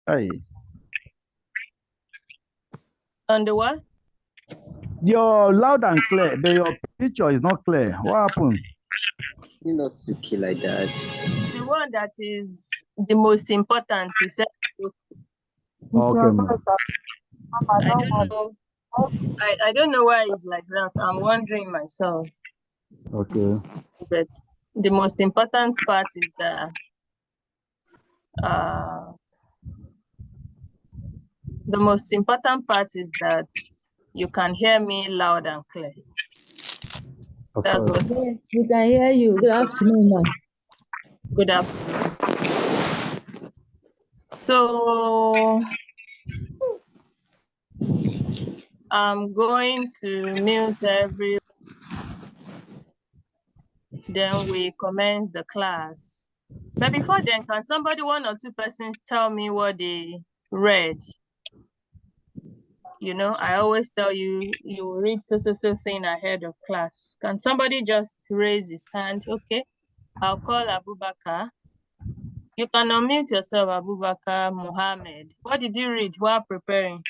Hey, On the what? you're loud and clear, but your picture is not clear. What happened? You not to kill like that. The one that is the most important, you said. Okay, man. I don't know. I don't know why it's like that. I'm wondering myself. Okay. But the most important part is that uh the most important part is that you can hear me loud and clear. Of That's course. what. Yes, we can hear you. Good afternoon, ma'am. Good afternoon. So I'm going to mute every. Then we commence the class. But before then, can somebody, one or two persons, tell me what they read? You know, I always tell you, you read so thing ahead of class. Can somebody just raise his hand? Okay, I'll call Abubakar. You can unmute yourself, Abubakar Muhammad. What did you read while preparing?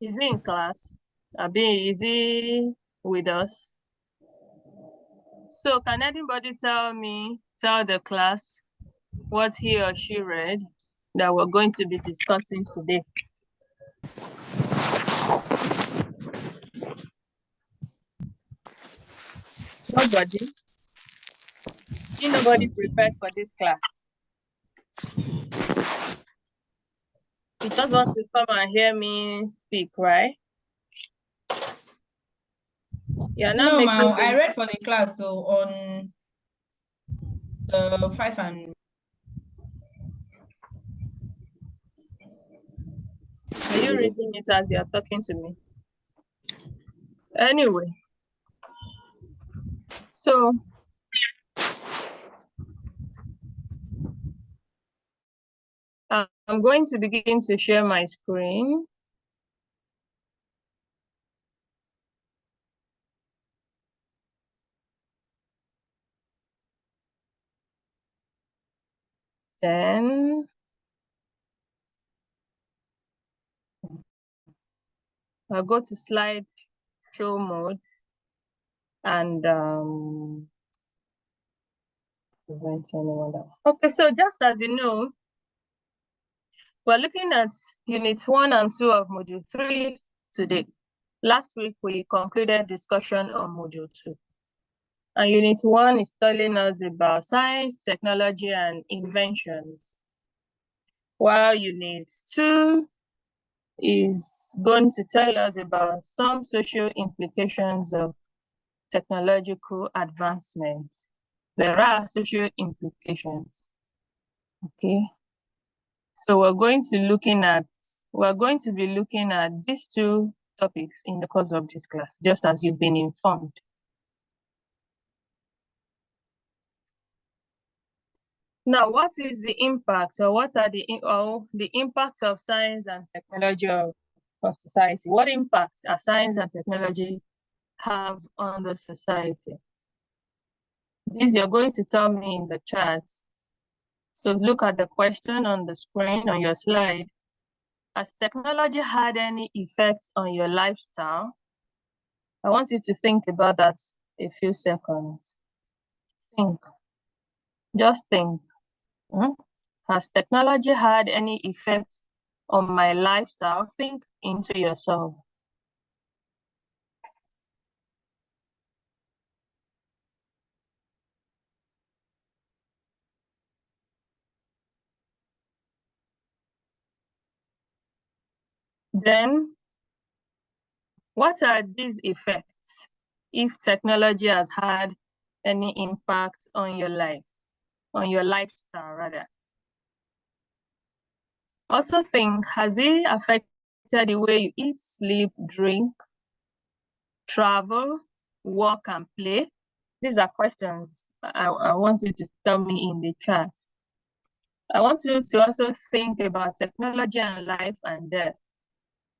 Is he in class? Abi, is he with us? So can anybody tell the class what he or she read that we're going to be discussing today? Nobody? Nobody prepared for this class? You just want to come and hear me speak, right? You're not No, making ma'am. I read for the class so on the 5 and. Are you reading it as you're talking to me? Anyway, so I'm going to begin to share my screen. Then I'll go to slide show mode and prevent anyone else. Okay, so just as you know, we're looking at units 1 and 2 of module 3 today. Last week, we concluded discussion on module 2. And unit 1 is telling us about science, technology, and inventions. While unit 2 is going to tell us about some social implications of technological advancement. There are social implications. Okay. So we're going to be looking at these two topics in the course of this class, just as you've been informed. Now, what is the impact, or what are the impacts of science and technology for society? What impact are science and technology have on the society? This you're going to tell me in the chat. So look at the question on the screen on your slide. Has technology had any effect on your lifestyle? I want you to think about that a few seconds. Think. Just think. Has technology had any effect on my lifestyle? Think into yourself. Then, what are these effects if technology has had any impact on your life, on your lifestyle rather? Also think, has it affected the way you eat, sleep, drink, travel, work, and play? These are questions I want you to tell me in the chat. I want you to also think about technology and life and death,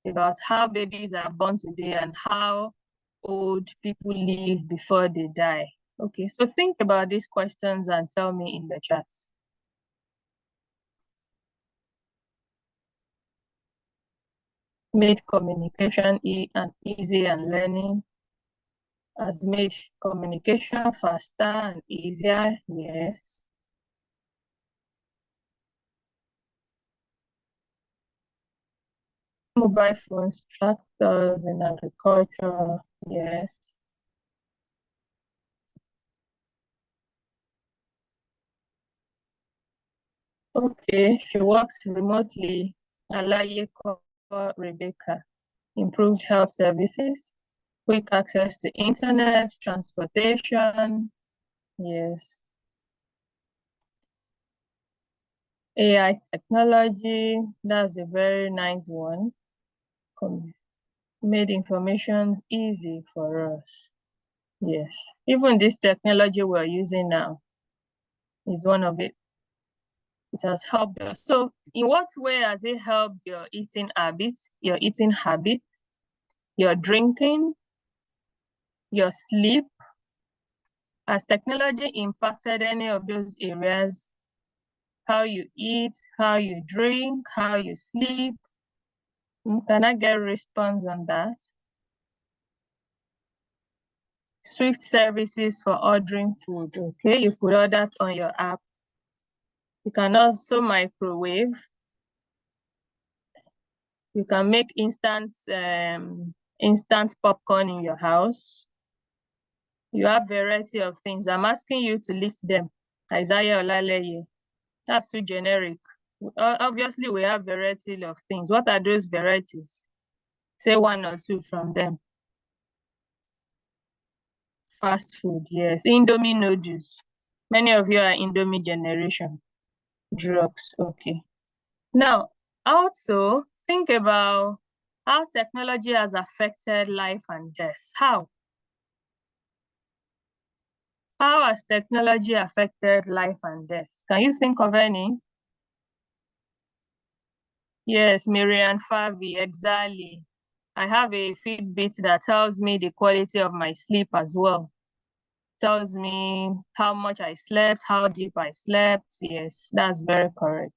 about how babies are born today and how old people live before they die. Okay, so think about these questions and tell me in the chat. Made communication easy and learning. Has made communication faster and easier. Yes. Mobile phones, tractors in agriculture. Yes. Okay, she works remotely. Alaye call Rebecca. Improved health services, quick access to internet, transportation. Yes. AI technology, that's a very nice one. Made information easy for us. Yes. Even this technology we're using now is one of it. It has helped us. So in what way has it helped your eating habits, your drinking, your sleep? Has technology impacted any of those areas? How you eat, how you drink, how you sleep? Can I get a response on that? Swift services for ordering food. Okay, you could order it on your app. You can also microwave. You can make instant popcorn in your house. You have variety of things. I'm asking you to list them. Isaiah Olaleye. That's too generic. Obviously, we have variety of things. What are those varieties? Say one or two from them. Fast food, yes. Indomie noodles. Many of you are Indomie generation. Drugs, okay. Now, also think about how technology has affected life and death. How? How has technology affected life and death? Can you think of any? Yes, Miriam Favi, exactly. I have a Fitbit that tells me the quality of my sleep as well. Tells me how much I slept, how deep I slept. Yes, that's very correct.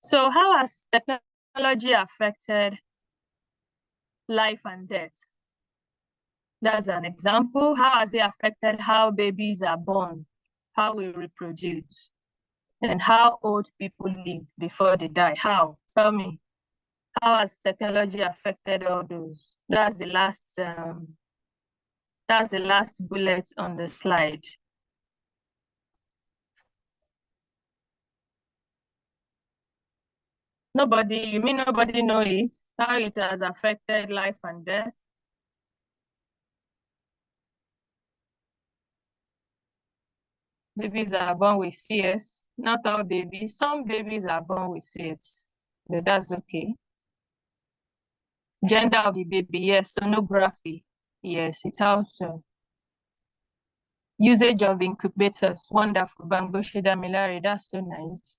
So how has technology affected life and death? That's an example. How has it affected how babies are born, how we reproduce, and how old people live before they die? How? Tell me. How has technology affected all those? That's the last bullet on the slide. Nobody, you mean nobody knows it? How it has affected life and death? Babies are born with CS. Not all babies. Some babies are born with CS, but that's okay. Gender of the baby, yes. Sonography, yes, it also. Usage of incubators, wonderful. Bangoshida Milari, that's so nice.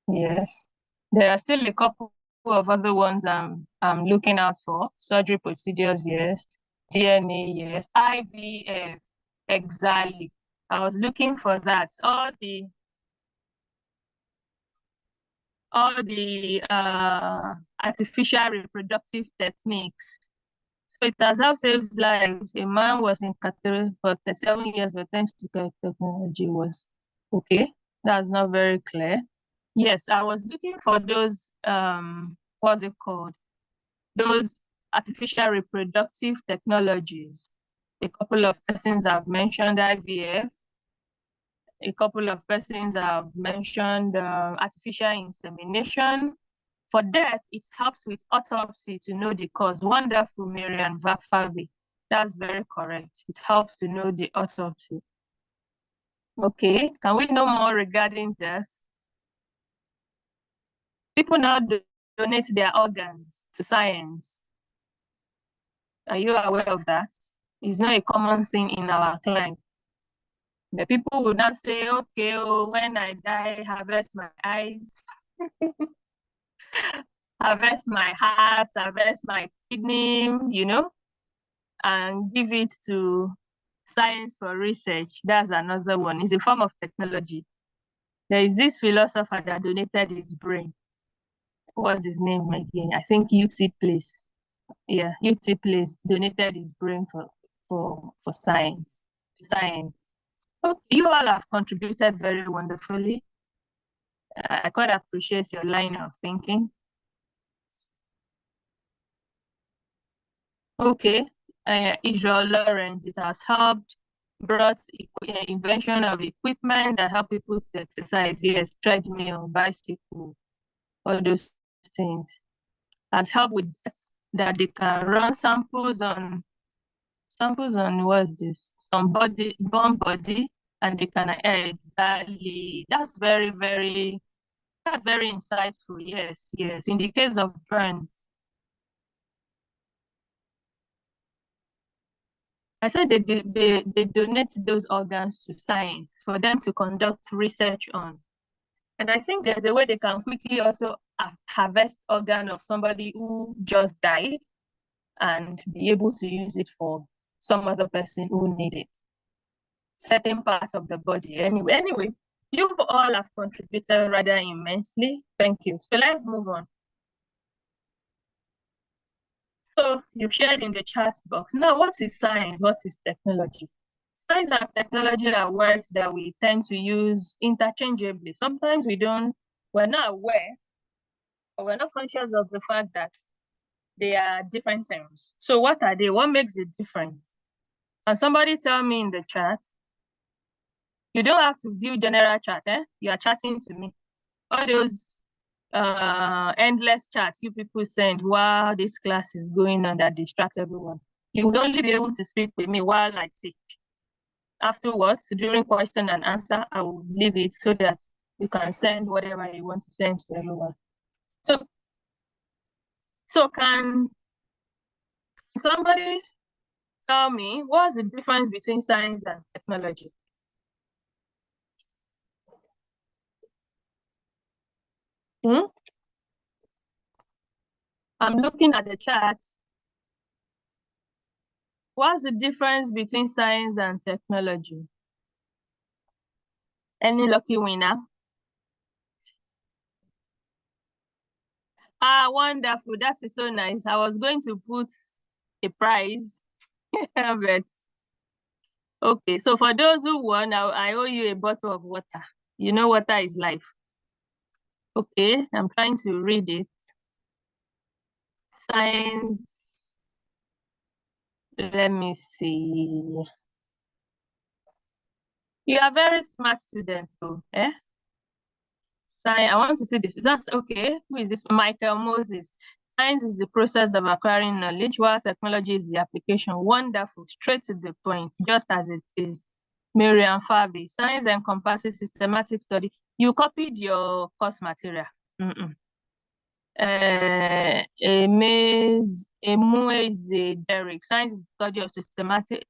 Yes. There are still a couple of other ones I'm looking out for. Surgery procedures, yes. DNA, yes. IVF, exactly. I was looking for that. All the artificial reproductive techniques. So it has helped save lives. A man was in Qatar for 37 years, but thanks to technology was okay. That's not very clear. Yes, I was looking for those, what's it called? Those artificial reproductive technologies. A couple of persons have mentioned IVF. A couple of persons have mentioned artificial insemination. For death, it helps with autopsy to know the cause. Wonderful, Miriam Vafabi. That's very correct. It helps to know the autopsy. Okay, can we know more regarding death? People now donate their organs to science. Are you aware of that? It's not a common thing in our climate. The people would not say, okay, oh, when I die, harvest my eyes, harvest my heart, harvest my kidney, you know, and give it to science for research. That's another one. It's a form of technology. There is this philosopher that donated his brain. What's his name again? I think UT Place. Yeah, UT Place donated his brain for science. Science. Okay, you all have contributed very wonderfully. I quite appreciate your line of thinking. Okay, Israel Lawrence, it has helped, brought invention of equipment that help people to exercise. Yes, treadmill, bicycle, all those things. Has helped with that they can run samples on what's this? Some bone body, and they can exactly. That's very insightful. Yes, yes. In the case of burns, I thought they donate those organs to science for them to conduct research on. And I think there's a way they can quickly also harvest organ of somebody who just died and be able to use it for some other person who need it. Certain parts of the body. Anyway, you all have contributed rather immensely. Thank you. So let's move on. So you shared in the chat box. Now, what is science? What is technology? Science and technology are words that we tend to use interchangeably. Sometimes we're not aware, or we're not conscious of the fact that they are different terms. So what are they? What makes it different? Can somebody tell me in the chat? You don't have to view general chat, You are chatting to me. All those endless chats you people send while this class is going on that distract everyone. You would only be able to speak with me while I teach. Afterwards, during question and answer, I will leave it so that you can send whatever you want to send to everyone. So can somebody tell me what's the difference between science and technology? I'm looking at the chat. What's the difference between science and technology? Any lucky winner? Ah, wonderful. That is so nice. I was going to put a prize, but okay. So for those who won, I owe you a bottle of water. You know, water is life. Okay, I'm trying to read it. Science. Let me see. You are a very smart student, though, I want to see this. That's okay. Who is this? Michael Moses. Science is the process of acquiring knowledge, while technology is the application. Wonderful. Straight to the point, just as it is. Miriam Fabi. Science encompasses systematic study. You copied your course material. Emueze Derek. Science is the study of systematic.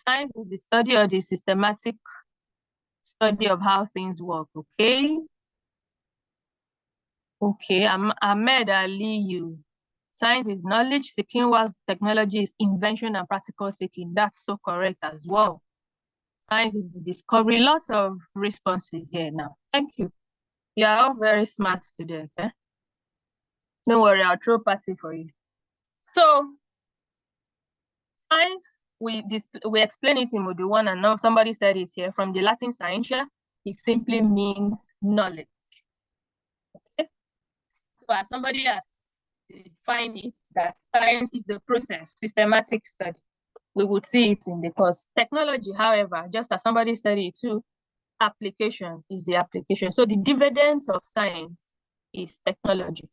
Science is the study of the systematic study of how things work. Okay. Okay, Ahmed Aliyu. Science is knowledge seeking, whilst technology is invention and practical seeking. That's so correct as well. Science is the discovery. Lots of responses here now. Thank you. You are all very smart students. Don't worry, I'll throw a party for you. So, science, we explain it in Module 1, and now somebody said it here. From the Latin scientia, it simply means knowledge. Okay? So as somebody has defined it, that science is the process, systematic study. We would see it in the course. Technology, however, just as somebody said it too, application is the application. So the dividends of science is technology.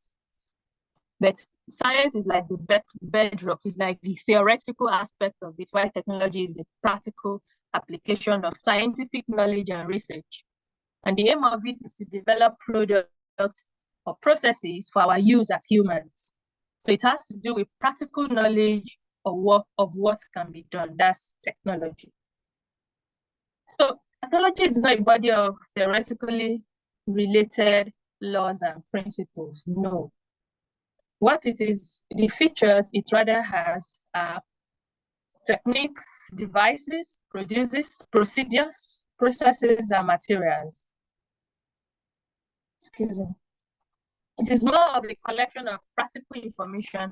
But science is like the bedrock, is like the theoretical aspect of it, while technology is the practical application of scientific knowledge and research. And the aim of it is to develop products or processes for our use as humans. So it has to do with practical knowledge of what can be done. That's technology. So technology is not a body of theoretically related laws and principles. No. What it is, the features it rather has are techniques, devices, procedures, processes, and materials. Excuse me. It is more of a collection of practical information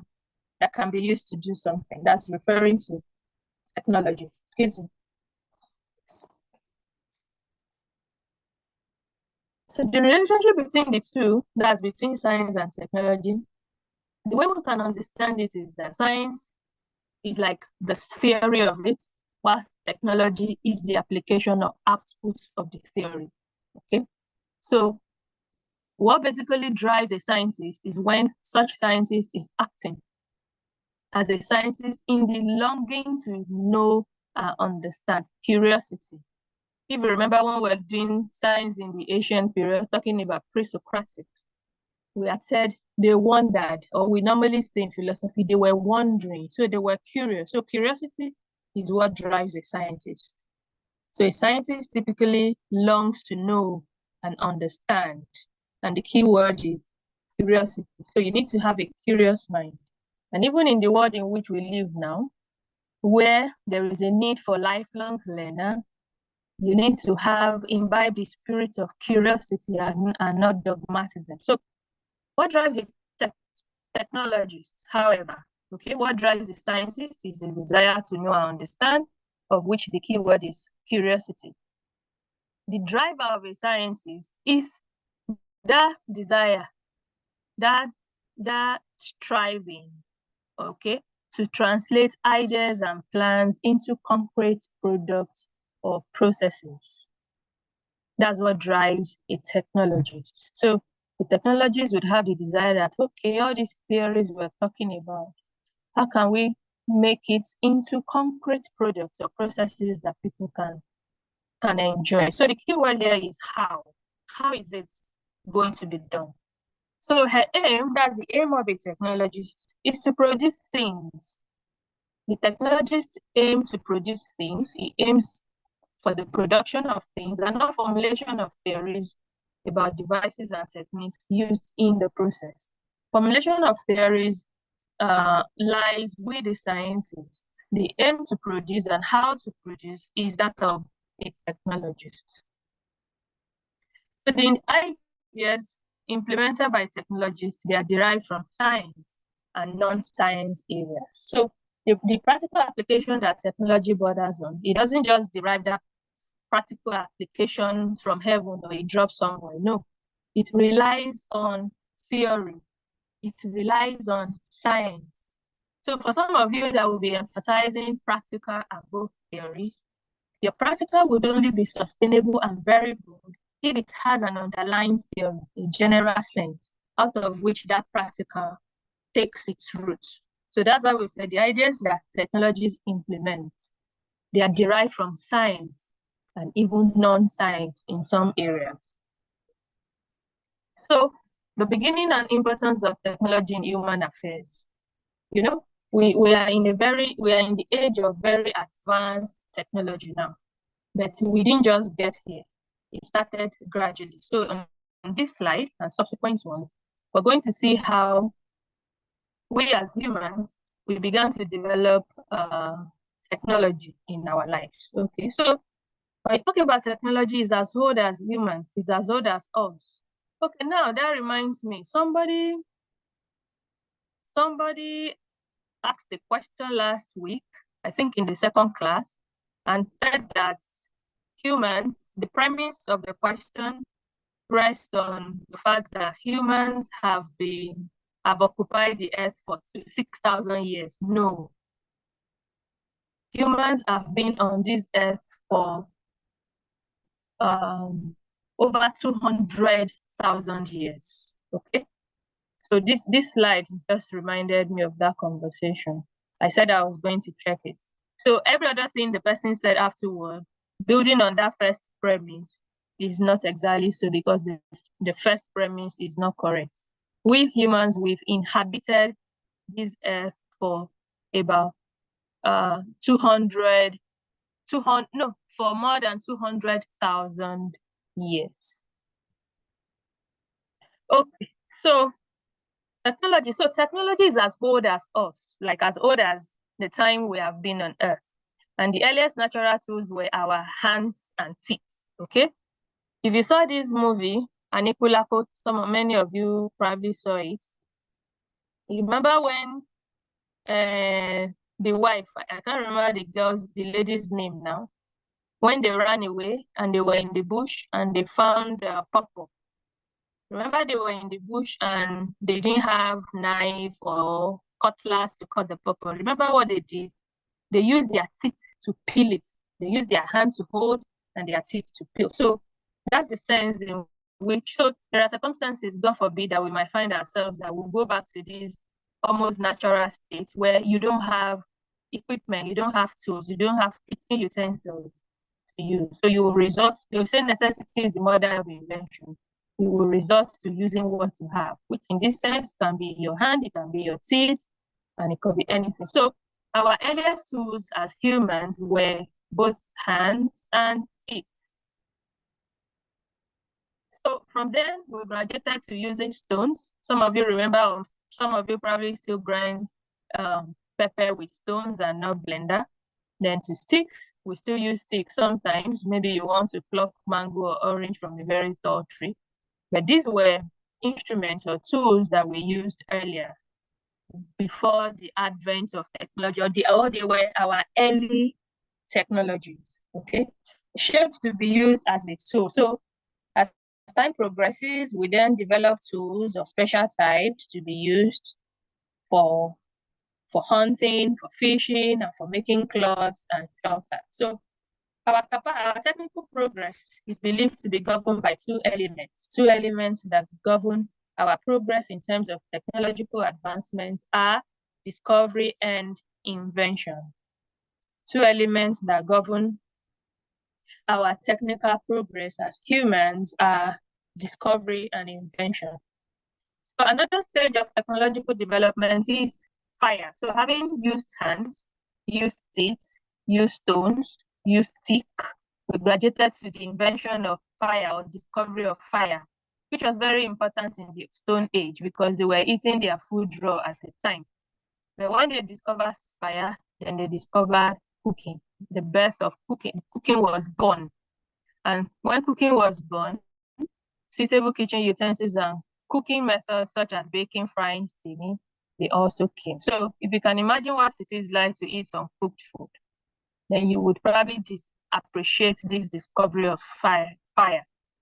that can be used to do something. That's referring to technology. Excuse me. So the relationship between the two, that's between science and technology, the way we can understand it is that science is like the theory of it, while technology is the application or output of the theory. Okay, so what basically drives a scientist is when such scientist is acting as a scientist in the longing to know and understand, curiosity. If you remember when we were doing science in the ancient period, talking about pre-Socratics, we had said they wondered, or we normally say in philosophy, they were wondering. So they were curious. So curiosity is what drives a scientist. So a scientist typically longs to know and understand. And the key word is curiosity. So you need to have a curious mind. And even in the world in which we live now, where there is a need for lifelong learner, you need to imbibe the spirit of curiosity and not dogmatism. So what drives the technologists, however, okay, what drives the scientists is the desire to know and understand, of which the key word is curiosity. The driver of a scientist is that desire, that striving, okay, to translate ideas and plans into concrete products or processes. That's what drives a technologist. So the technologists would have the desire that, okay, all these theories we're talking about, how can we make it into concrete products or processes that people can enjoy? So the key word here is how. How is it going to be done? So her aim, that's the aim of a technologist, is to produce things. The technologist aims to produce things. He aims for the production of things and not formulation of theories about devices and techniques used in the process. Formulation of theories lies with the scientists. The aim to produce and how to produce is that of a technologist. So the ideas implemented by technologists, they are derived from science and non-science areas. So the practical application that technology borders on, it doesn't just derive that practical application from heaven or it drops somewhere. No, it relies on theory. It relies on science. So for some of you that will be emphasizing practical above theory, your practical would only be sustainable and very good if it has an underlying theory, a general sense, out of which that practical takes its roots. So that's why we said the ideas that technologies implement, they are derived from science and even non-science in some areas. So the beginning and importance of technology in human affairs. You know, we are in the age of very advanced technology now, but we didn't just get here. It started gradually. So on this slide and subsequent ones, we're going to see how we as humans, we began to develop technology in our lives. Okay, so when I talk about technology is as old as humans, it's as old as us. Okay, now that reminds me, somebody asked a question last week, I think in the second class, and said that humans, the premise of the question rests on the fact that humans have occupied the earth for 6,000 years. No. Humans have been on this earth for over 200,000 years. Okay. So this slide just reminded me of that conversation. I said I was going to check it. So every other thing the person said afterward, building on that first premise, is not exactly so, because the first premise is not correct. We humans, we've inhabited this earth for about for more than 200,000 years. Okay, so technology. So technology is as old as us, like as old as the time we have been on Earth. And the earliest natural tools were our hands and teeth, okay? If you saw this movie, Anikulapo, many of you probably saw it. You remember when the wife, I can't remember the lady's name now, when they ran away and they were in the bush and they found pawpaw. Remember, they were in the bush and they didn't have knife or cutlass to cut the pawpaw. Remember what they did? They used their teeth to peel it. They used their hand to hold and their teeth to peel. So that's the sense in which, so there are circumstances, God forbid, that we might find ourselves that we'll go back to this almost natural state where you don't have equipment, you don't have tools, you don't have kitchen utensils to use. So you will resort, they will say necessity is the mother of invention. You will resort to using what you have, which in this sense can be your hand, it can be your teeth, and it could be anything. So our earliest tools as humans were both hands and teeth. So from then, we graduated to using stones. Some of you remember, some of you probably still grind pepper with stones and not blender. Then to sticks, we still use sticks sometimes. Maybe you want to pluck mango or orange from a very tall tree. But these were instruments or tools that we used earlier before the advent of technology, or they were our early technologies, okay? Shaped to be used as a tool. So as time progresses, we then develop tools of special types to be used for hunting, for fishing, and for making clothes and shelter. So our technical progress is believed to be governed by two elements that govern our progress in terms of technological advancements are discovery and invention. Two elements that govern our technical progress as humans are discovery and invention. So another stage of technological development is fire. So having used hands, used teeth, used stones, used stick, we graduated to the invention of fire or discovery of fire, which was very important in the Stone Age because they were eating their food raw at the time. But when they discovered fire, then they discovered cooking, the birth of cooking. Cooking was born. And when cooking was born, suitable kitchen utensils and cooking methods such as baking, frying, steaming, they also came. So if you can imagine what it is like to eat uncooked food, then you would probably appreciate this discovery of fire.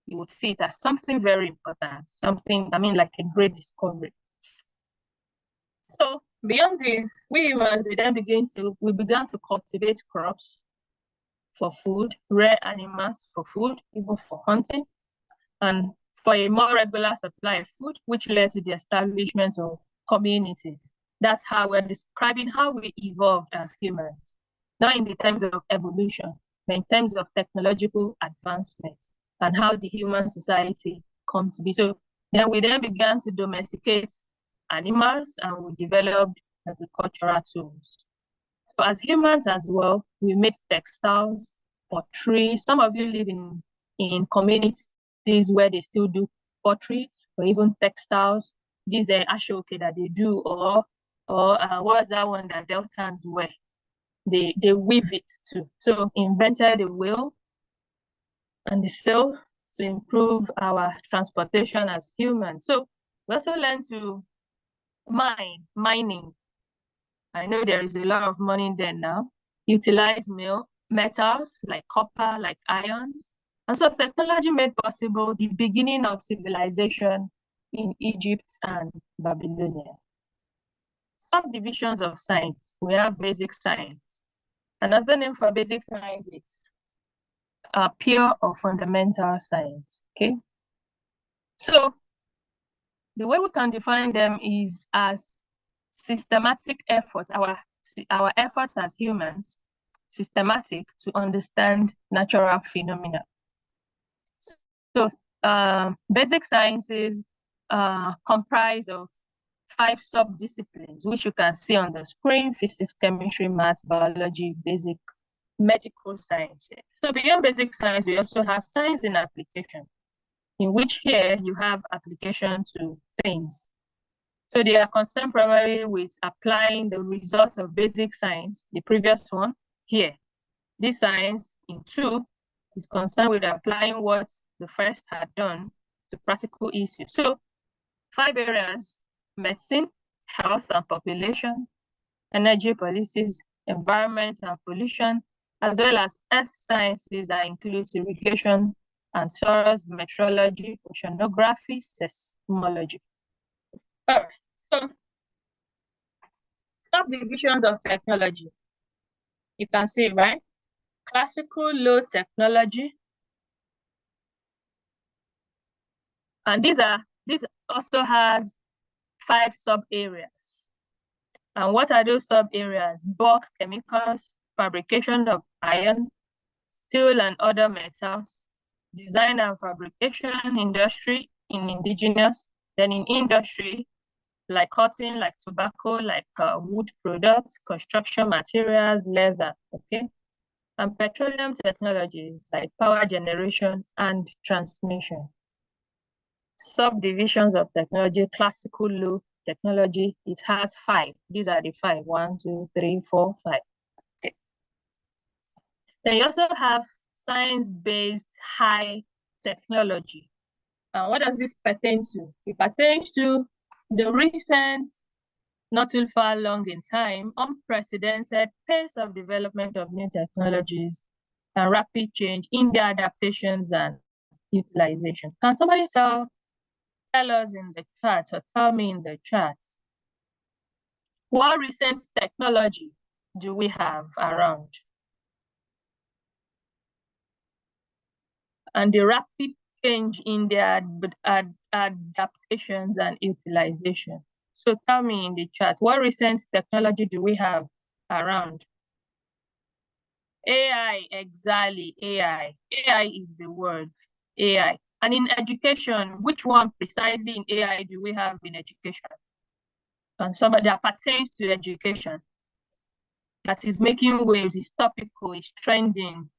You would see it as something very important, something, like a great discovery. So beyond this, we humans, we began to cultivate crops for food, rare animals for food, even for hunting, and for a more regular supply of food, which led to the establishment of communities. That's how we're describing how we evolved as humans, not in the terms of evolution, but in terms of technological advancement and how the human society come to be. So then we began to domesticate animals and we developed agricultural tools. So as humans as well, we made textiles, pottery. Some of you live in communities where they still do pottery or even textiles. These are ashoke that they do, or what's that one that Deltans wear? They weave it too. So invented the wheel and the sail to improve our transportation as humans. So we also learned to mining. I know there is a lot of money there now. Utilize metals like copper, like iron. And so technology made possible the beginning of civilization in Egypt and Babylonia. Subdivisions of science. We have basic science. Another name for basic science is pure or fundamental science, okay? So the way we can define them is as systematic efforts, our efforts as humans, systematic to understand natural phenomena. So basic sciences comprise of 5 sub-disciplines, which you can see on the screen: physics, chemistry, math, biology, basic medical science. So beyond basic science, we also have science in application, in which here you have application to things. So they are concerned primarily with applying the results of basic science, the previous one, here, This science, in 2, is concerned with applying what the first had done to practical issues. So 5 areas: medicine, health and population, energy policies, environment and pollution, as well as earth sciences that includes irrigation and soils, meteorology, oceanography, seismology. All right, so subdivisions of technology. You can see, right? Classical low technology. And this also has 5 sub-areas. And what are those sub-areas? Bulk chemicals, fabrication of iron, steel and other metals, design and fabrication industry in indigenous, then in industry, like cotton, like tobacco, like wood products, construction materials, leather, okay? And petroleum technologies like power generation and transmission. Subdivisions of technology, classical low technology, it has 5. These are the 5. 1, 2, 3, 4, 5. Okay. Then you also have science-based high technology. What does this pertain to? It pertains to the recent, not too far long in time, unprecedented pace of development of new technologies and rapid change in their adaptations and utilization. Can somebody tell us in the chat, or tell me in the chat, what recent technology do we have around? And the rapid change in their adaptations and utilization. So tell me in the chat, what recent technology do we have around? AI, exactly, AI. AI is the word, AI. And in education, which one precisely in AI do we have in education? And somebody that pertains to education, that is making waves, is topical, is trending.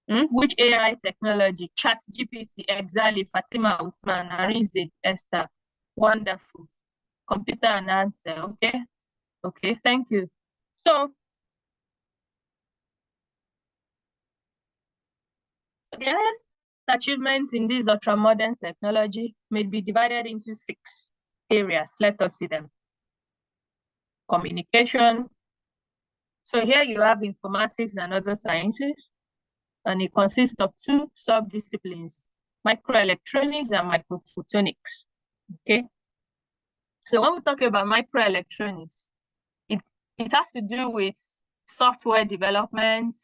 Which AI technology? ChatGPT, exactly, Fatima, Uthman, Arize, Esther. Wonderful. Computer and answer, okay? Okay, thank you. So, the highest achievements in this ultra-modern technology may be divided into 6 areas. Let us see them. Communication. So here you have informatics and other sciences, and it consists of 2 sub-disciplines, microelectronics and microphotonics, okay? So when we talk about microelectronics, it has to do with software development,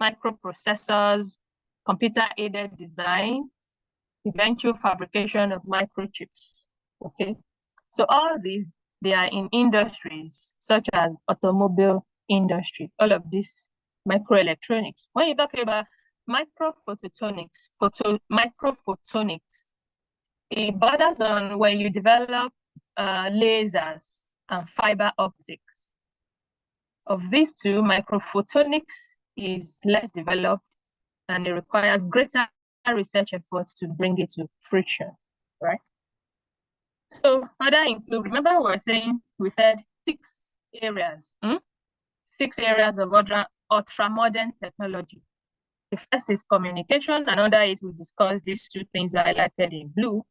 microprocessors, computer-aided design, eventual fabrication of microchips, okay? So all these, they are in industries such as automobile industry, all of this microelectronics. When you talk about microphotonics, microphotonics, it borders on when you develop lasers and fiber optics. Of these 2, microphotonics is less developed and it requires greater research efforts to bring it to fruition, right? So other include, remember we were saying, we said 6 areas, 6 areas of ultra-modern technology. The first is communication, and under it we discussed these 2 things highlighted in blue.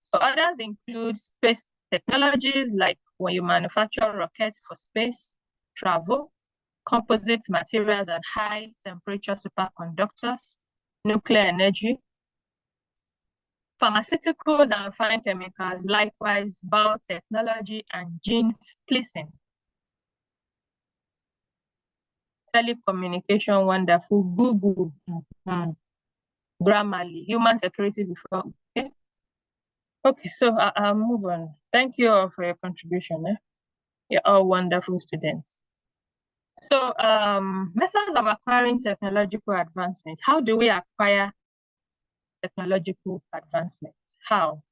So others include space technologies, like when you manufacture rockets for space travel, composite materials and high temperature superconductors, nuclear energy, pharmaceuticals and fine chemicals, likewise biotechnology and gene splicing. Telecommunication, wonderful. Google, Grammarly, human security before, okay? Okay, so I'll move on. Thank you all for your contribution. You're all wonderful students. So methods of acquiring technological advancements. How do we acquire technological advancement? How?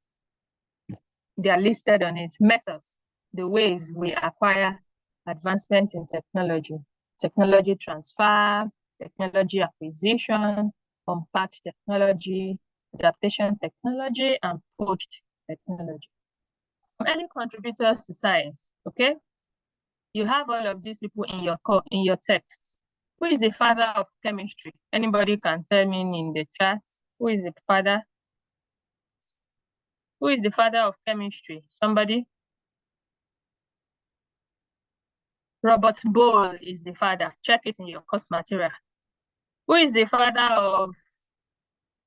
They are listed on it. Methods, the ways we acquire advancement in technology. Technology transfer, technology acquisition, compact technology, adaptation technology, and poached technology. Early contributors to science, okay? You have all of these people in your text. Who is the father of chemistry? Anybody can tell me in the chat. Who is the father? Who is the father of chemistry? Somebody? Robert Boyle is the father. Check it in your course material. Who is the father of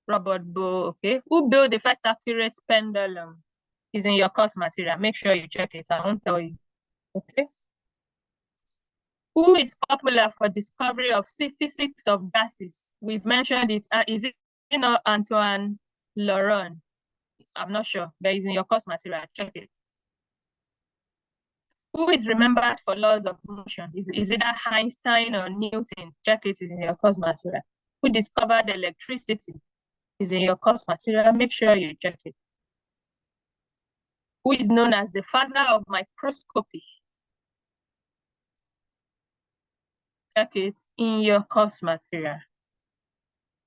Robert Boyle? Okay. Who built the first accurate pendulum? Is in your course material. Make sure you check it. I won't tell you. Okay. Who is popular for discovery of physics of gases? We've mentioned it. Is it Antoine Laurent? I'm not sure, but it's in your course material. Check it. Who is remembered for laws of motion? Is it Einstein or Newton? Check it. It's in your course material. Who discovered electricity? Is in your course material. Make sure you check it. Who is known as the father of microscopy? Check it in your course material.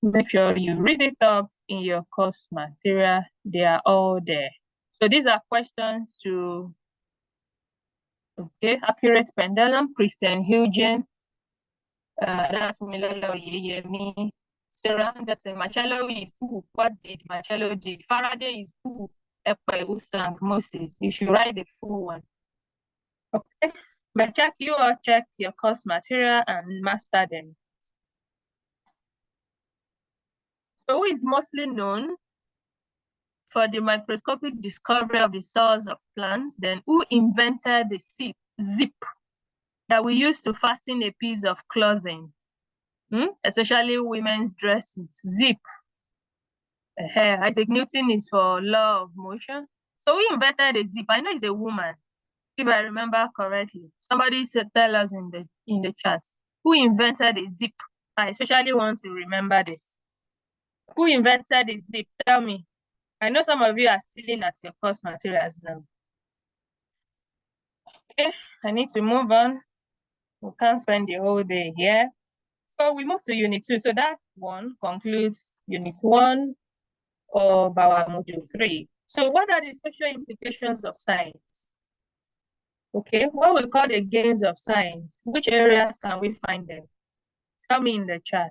Make sure you read it up in your course material. They are all there. So these are questions to, okay, accurate pendulum, Christian Huygens, that's Milolo Yeyemi, Sarah Anderson, Marcello is who? What did Marcello do? Faraday is who? Ekwe Usang Moses. You should write the full one. Okay, but check you all check your course material and master them. So who is mostly known for the microscopic discovery of the cells of plants? Then who invented the zip that we use to fasten a piece of clothing? Especially women's dresses. Zip. Isaac Newton is for law of motion. So who invented the zip? I know it's a woman, if I remember correctly. Somebody said tell us in the chat. Who invented the zip? I especially want to remember this. Who invented the zip? Tell me. I know some of you are stealing at your course materials now. Okay, I need to move on. We can't spend the whole day here. So we move to Unit 2. So that one concludes Unit 1 of our Module 3. So what are the social implications of science? Okay, what we call the gains of science. Which areas can we find them? Tell me in the chat.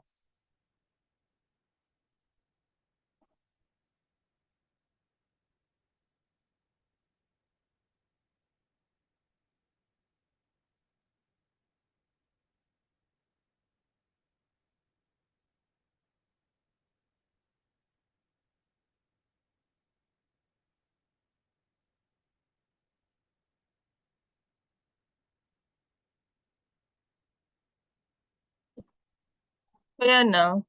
Yeah, now,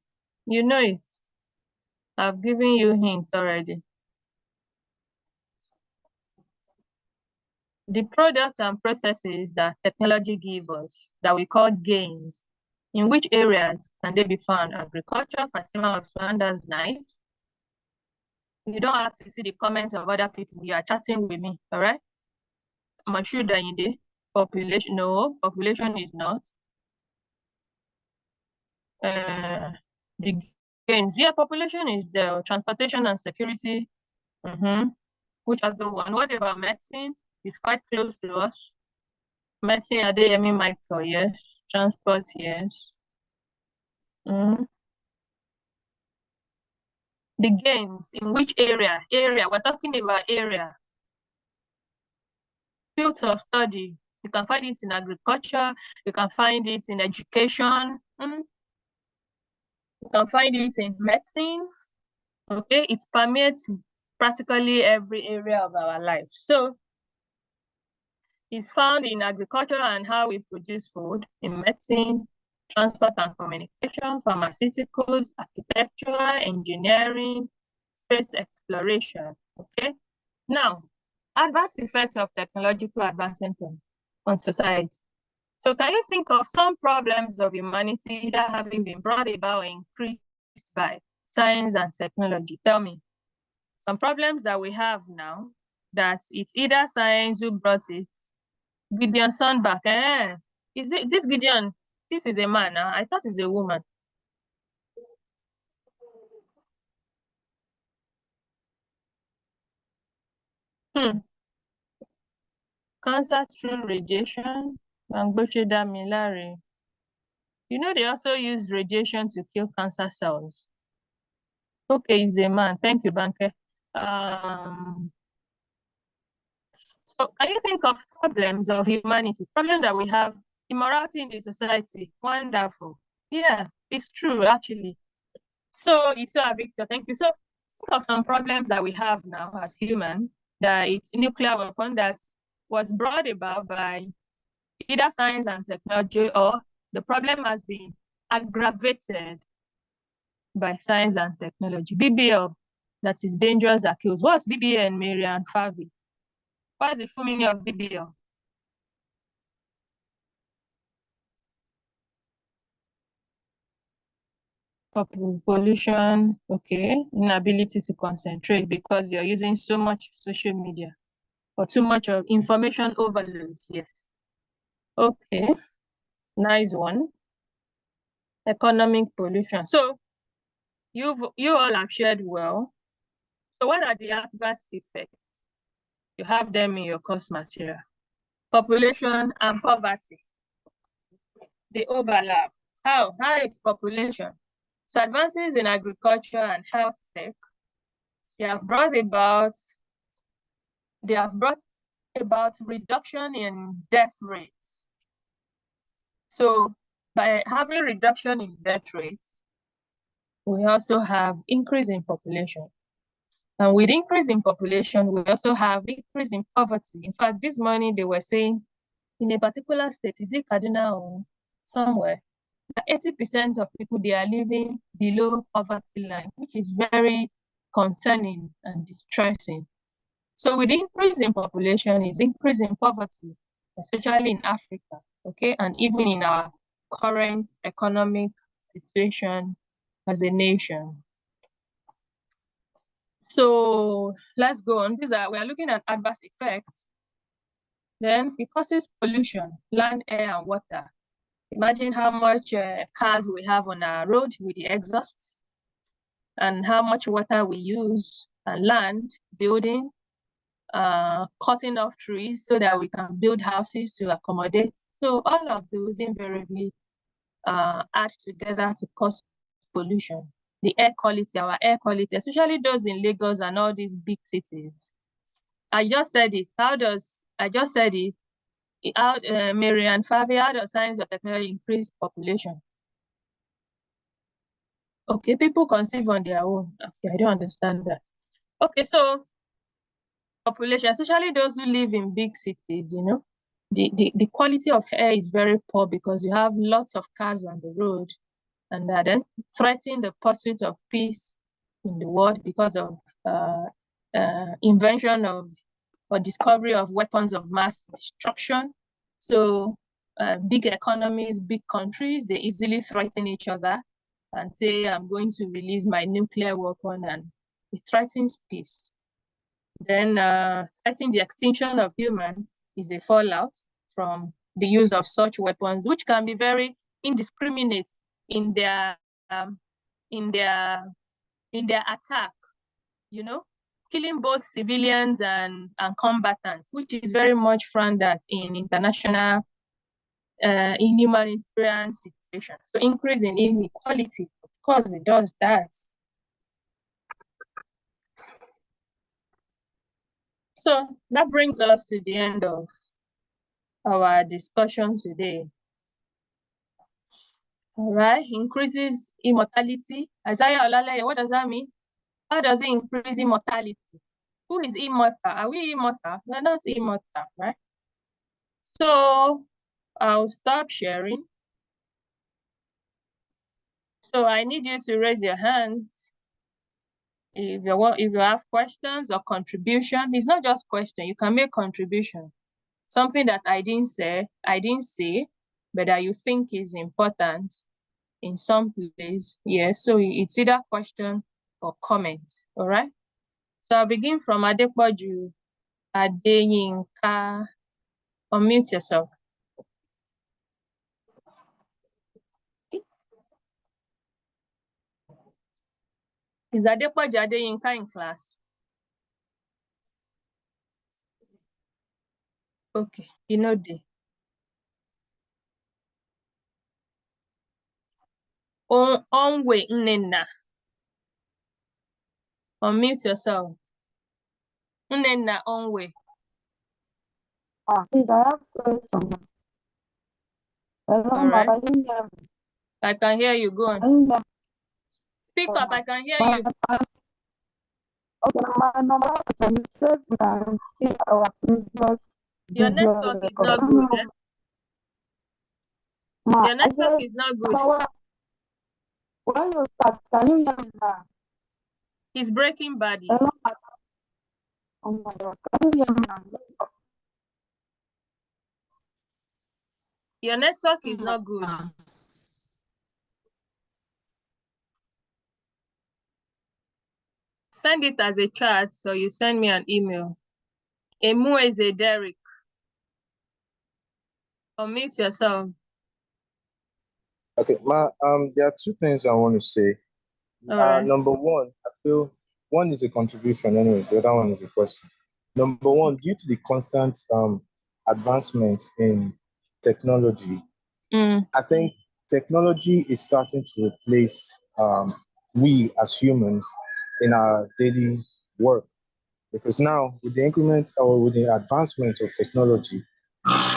you know it. I've given you hints already. The products and processes that technology gives us, that we call gains, in which areas can they be found? Agriculture, Fatima Osmanda's nice. You don't have to see the comments of other people. You are chatting with me, all right? Mashuda Inde, population, no, population is not. The gains, yeah, population is the transportation and security. Which other one? What about medicine? It's quite close to us. Medicine, Adeyemi Michael, yes. Transport, yes. The gains, in which area? We're talking about area. Fields of study. You can find it in agriculture. You can find it in education. You can find it in medicine. Okay, it permeates practically every area of our life. So it's found in agriculture and how we produce food, in medicine, transport and communication, pharmaceuticals, architecture, engineering, space exploration. Okay. Now, adverse effects of technological advancement on society. So can you think of some problems of humanity that have been brought about or increased by science and technology? Tell me. Some problems that we have now that it's either science who brought it. Gideon Sandback. Is it this Gideon? This is a man. I thought it's a woman. Cancer through radiation. Damilare. You know, they also use radiation to kill cancer cells. Okay, he's a man. Thank you, Banke. So can you think of problems of humanity, problem that we have, immorality in the society? Wonderful. Yeah, it's true, actually. So, Victor, thank you. So think of some problems that we have now as human, that it's nuclear weapon that was brought about by either science and technology, or the problem has been aggravated by science and technology. BBL, that is dangerous that kills. What's BBL, Marian Favi? What's the full meaning of BBL? Pollution, okay. Inability to concentrate because you're using so much social media or too much of information overload. Yes. Okay. Nice one. Economic pollution. So you all have shared well. So what are the adverse effects? You have them in your course material. Population and poverty. They overlap. How? How is population? So advances in agriculture and health tech, they have brought about reduction in death rates. So by having reduction in death rates, we also have increase in population. And with increase in population, we also have increase in poverty. In fact, this morning they were saying in a particular state, is it Kaduna or somewhere, 80% of people, they are living below poverty line, which is very concerning and distressing. So with increase in population is increase in poverty, especially in Africa, okay, and even in our current economic situation as a nation. So let's go on. We are looking at adverse effects. Then it causes pollution, land, air, and water. Imagine how much cars we have on our road with the exhausts, and how much water we use, and land, building, cutting off trees so that we can build houses to accommodate. So all of those invariably add together to cause pollution. The air quality, our air quality, especially those in Lagos and all these big cities. I just said it. Marian Fabi, how does science or technology increase population? Okay, people conceive on their own. Okay, I don't understand that. Okay, so population, especially those who live in big cities, you know, the quality of air is very poor because you have lots of cars on the road, and that then threaten the pursuit of peace in the world because of invention of or discovery of weapons of mass destruction. So big economies, big countries, they easily threaten each other and say, I'm going to release my nuclear weapon, and it threatens peace. Then threatening the extinction of humans is a fallout from the use of such weapons, which can be very indiscriminate in their attack, you know, killing both civilians and combatants, which is very much frowned at in international in humanitarian situations. So increase in inequality, of course, it does that. So that brings us to the end of our discussion today. All right, increases immortality. Isaiah Olaleye, what does that mean? How does it increase immortality? Who is immortal? Are we immortal? We're not immortal, right? So I'll stop sharing. So I need you to raise your hand if you have questions or contribution. It's not just question, you can make contribution. Something that I didn't say, but that you think is important in some place. Yes, so it's either question or comment. All right. So I'll begin from Adepoju Adeyinka. Unmute yourself. Is Adepoju Adeyinka in class? Okay, you know the. Onwe Nnenna. Unmute yourself. Nnenna Onwe. Please, I have question. All right. Can you hear me? I can hear you. Go on. Can you hear me? Speak up. I can hear you. Okay, my number, so you said we can see our previous Your video network is record. not good. Eh? Ma, Your network is not good. When you start, can you hear me now? It's breaking badly. Hello? Oh my God, can you hear me now? Your network is not good. Send it as a chat, so you send me an email. Emu is a Derek. Unmute yourself. Okay, there are two things I want to say. All right. Number one, I feel one is a contribution, anyways. The other one is a question. Number one, due to the constant advancements in technology, I think technology is starting to replace we as humans in our daily work. Because now, with the increment or with the advancement of technology,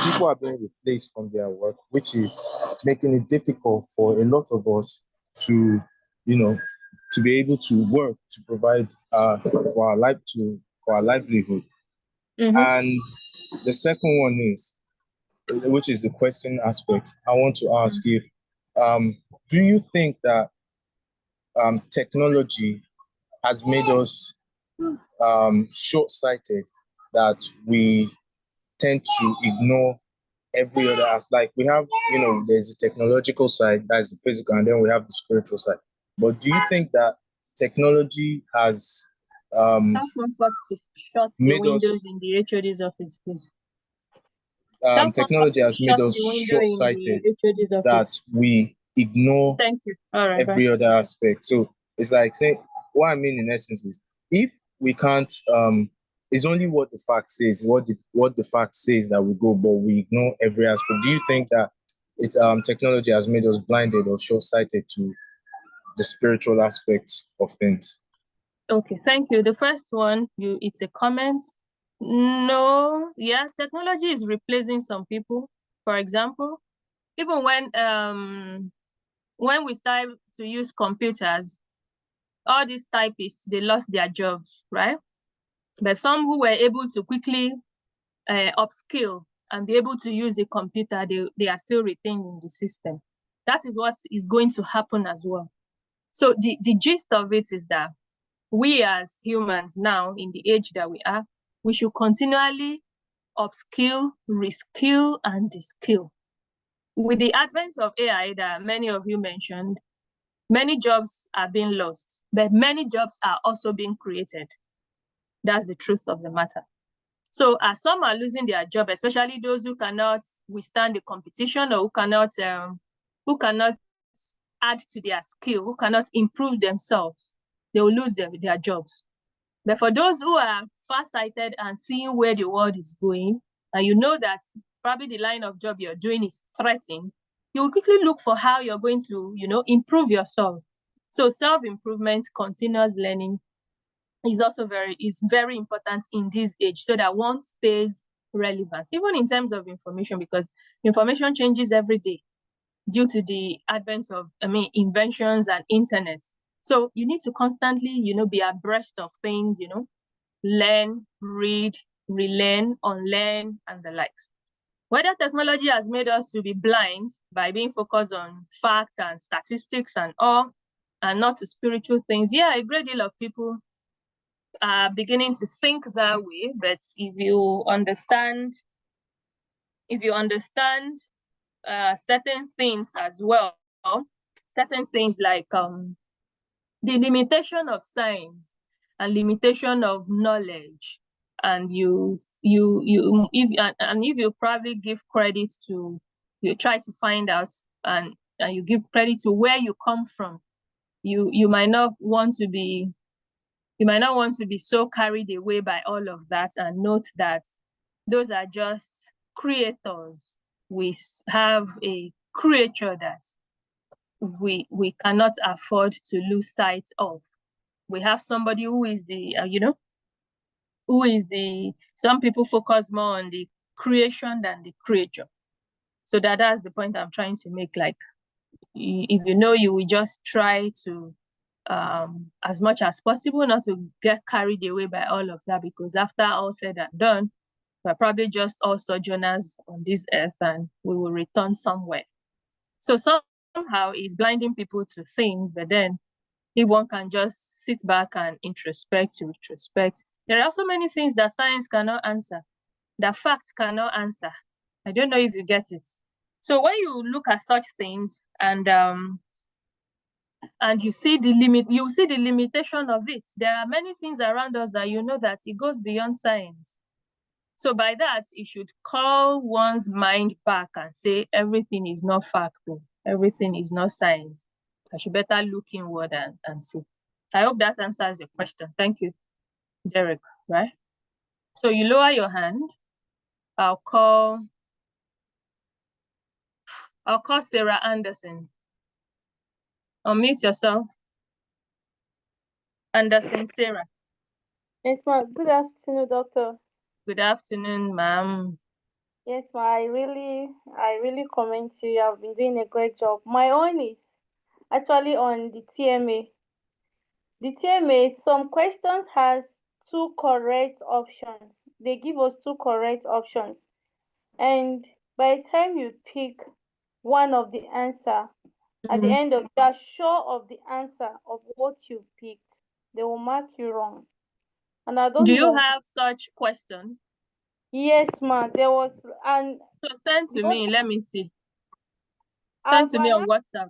people are being replaced from their work, which is making it difficult for a lot of us to, to be able to work to provide for our livelihood. And the second one is, which is the question aspect. I want to ask if, do you think that technology has made us short-sighted, that we tend to ignore every other aspect? Like we have, there's the technological side, that's the physical, and then we have the spiritual side. But do you think that technology has shut the windows in the HOD's office, please? Technology has made us short-sighted, that we ignore every other aspect. So it's like saying, what I mean in essence is, if we can't, it's only what the fact says, what the fact says that we go, but we ignore every aspect. Do you think that technology has made us blinded or short-sighted to the spiritual aspects of things? Okay, thank you. The first one, it's a comment. No, yeah, technology is replacing some people. For example, even when we started to use computers, all these typists, they lost their jobs, right? But some who were able to quickly upskill and be able to use a computer, they are still retained in the system. That is what is going to happen as well. So the gist of it is that we as humans now, in the age that we are, we should continually upskill, reskill, and deskill. With the advent of AI that many of you mentioned, many jobs are being lost, but many jobs are also being created. That's the truth of the matter. So as some are losing their job, especially those who cannot withstand the competition, or who cannot add to their skill, who cannot improve themselves, they will lose their jobs. But for those who are far-sighted and seeing where the world is going, and you know that probably the line of job you're doing is threatening, you will quickly look for how you're going to, improve yourself. So self-improvement, continuous learning is also very important in this age, so that one stays relevant, even in terms of information, because information changes every day due to the advent of, inventions and internet. So you need to constantly, be abreast of things, learn, read, relearn, unlearn, and the likes. Whether technology has made us to be blind by being focused on facts and statistics and all, and not to spiritual things, yeah, a great deal of people are beginning to think that way. But if you understand certain things as well, certain things like the limitation of science and limitation of knowledge, and if you probably give credit to, you try to find out, and you give credit to where you come from, you might not want to be so carried away by all of that, and note that those are just creators. We have a creature that we cannot afford to lose sight of. We have somebody who is the, some people focus more on the creation than the creature. So that's the point I'm trying to make. Like, if you know, you will just try to, as much as possible, not to get carried away by all of that, because after all said and done, we're probably just all sojourners on this earth and we will return somewhere. So somehow it's blinding people to things, but then if one can just sit back and introspect, retrospect, there are so many things that science cannot answer, that facts cannot answer. I don't know if you get it. So when you look at such things and you see the limitation of it, there are many things around us that you know that it goes beyond science. So by that, it should call one's mind back and say everything is not fact, everything is not science. I should better look inward and see. I hope that answers your question. Thank you, Derek, right? So you lower your hand. I'll call Sarah Anderson. Unmute yourself. Anderson Sarah. Yes, ma'am. Good afternoon, doctor. Good afternoon, ma'am. Yes, ma'am. I really commend you. You have been doing a great job. My own is actually on the TMA. The TMA, some questions has 2 correct options. They give us 2 correct options. And by the time you pick one of the answer, at the end of, you are sure of the answer of what you picked, they will mark you wrong. And I don't know. Do you have such question? Yes, ma'am. There was, and so send to me. Let me see. Send to me on WhatsApp.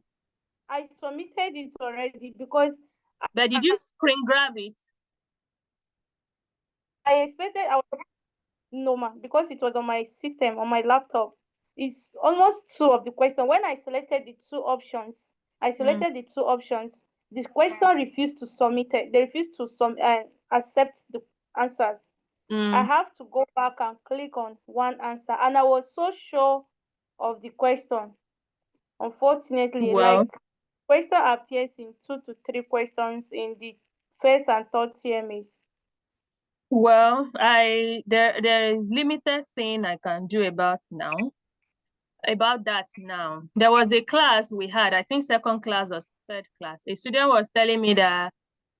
I submitted it already because. But did you screen grab it? I expected no, ma'am, because it was on my system, on my laptop. It's almost 2 of the question. When I selected the 2 options, the question refused to submit it. They refused to accept the answers. I have to go back and click on one answer, and I was so sure of the question. Unfortunately, like, question appears in 2 to 3 questions in the first and third TMAs. Well, there is limited thing I can do about that now. There was a class we had, I think second class or third class. A student was telling me that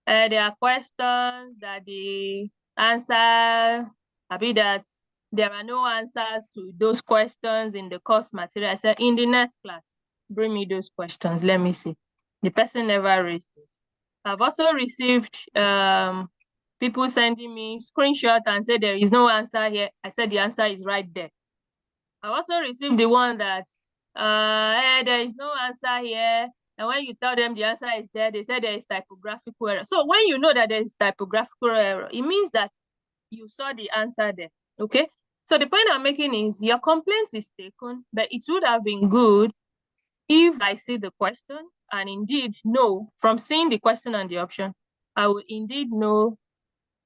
there are questions that the answer, that there are no answers to those questions in the course material. I said, in the next class, bring me those questions. Let me see. The person never raised it. I've also received people sending me screenshot and say there is no answer here. I said the answer is right there. I also received the one that there is no answer here. And when you tell them the answer is there, they say there is typographical error. So when you know that there is typographical error, it means that you saw the answer there. Okay. So the point I'm making is your complaint is taken, but it would have been good if I see the question and indeed know from seeing the question and the option, I will indeed know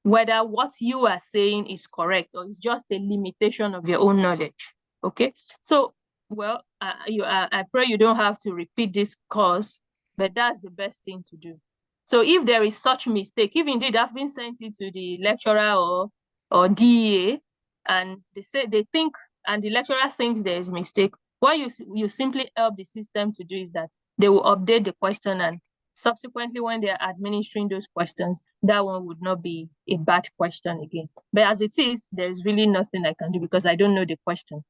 whether what you are saying is correct or it's just a limitation of your own knowledge. Okay. So, well, I pray you don't have to repeat this course, but that's the best thing to do. So if there is such mistake, if indeed I've been sent it to the lecturer or DEA, and they think, and the lecturer thinks there is mistake, what you simply help the system to do is that they will update the question, and subsequently when they're administering those questions, that one would not be a bad question again. But as it is, there's really nothing I can do because I don't know the question.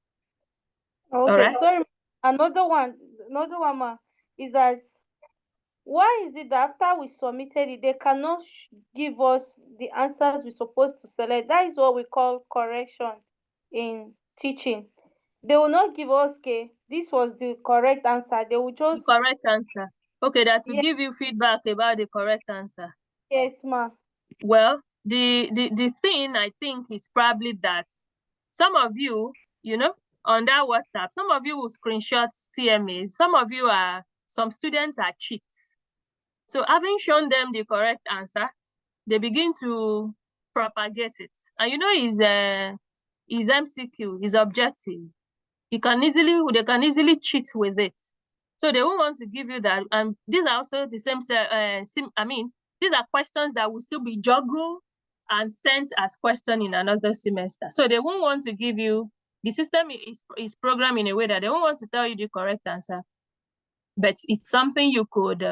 Okay, all right? Sorry, another one, ma, is that why is it that after we submitted it, they cannot give us the answers we're supposed to select? That is what we call correction in teaching. They will not give us, okay, this was the correct answer. They will just... The correct answer. Okay, that will give you feedback about the correct answer. Yes, ma'am. Well, the thing I think is probably that some of you, on that WhatsApp, some of you will screenshot TMAs. Some students are cheats. So having shown them the correct answer, they begin to propagate it. And is MCQ, is objective. They can easily cheat with it. So they won't want to give you that. And these are also the same, these are questions that will still be juggled and sent as question in another semester. So they won't want to give you, the system is programmed in a way that they won't want to tell you the correct answer. But it's something you could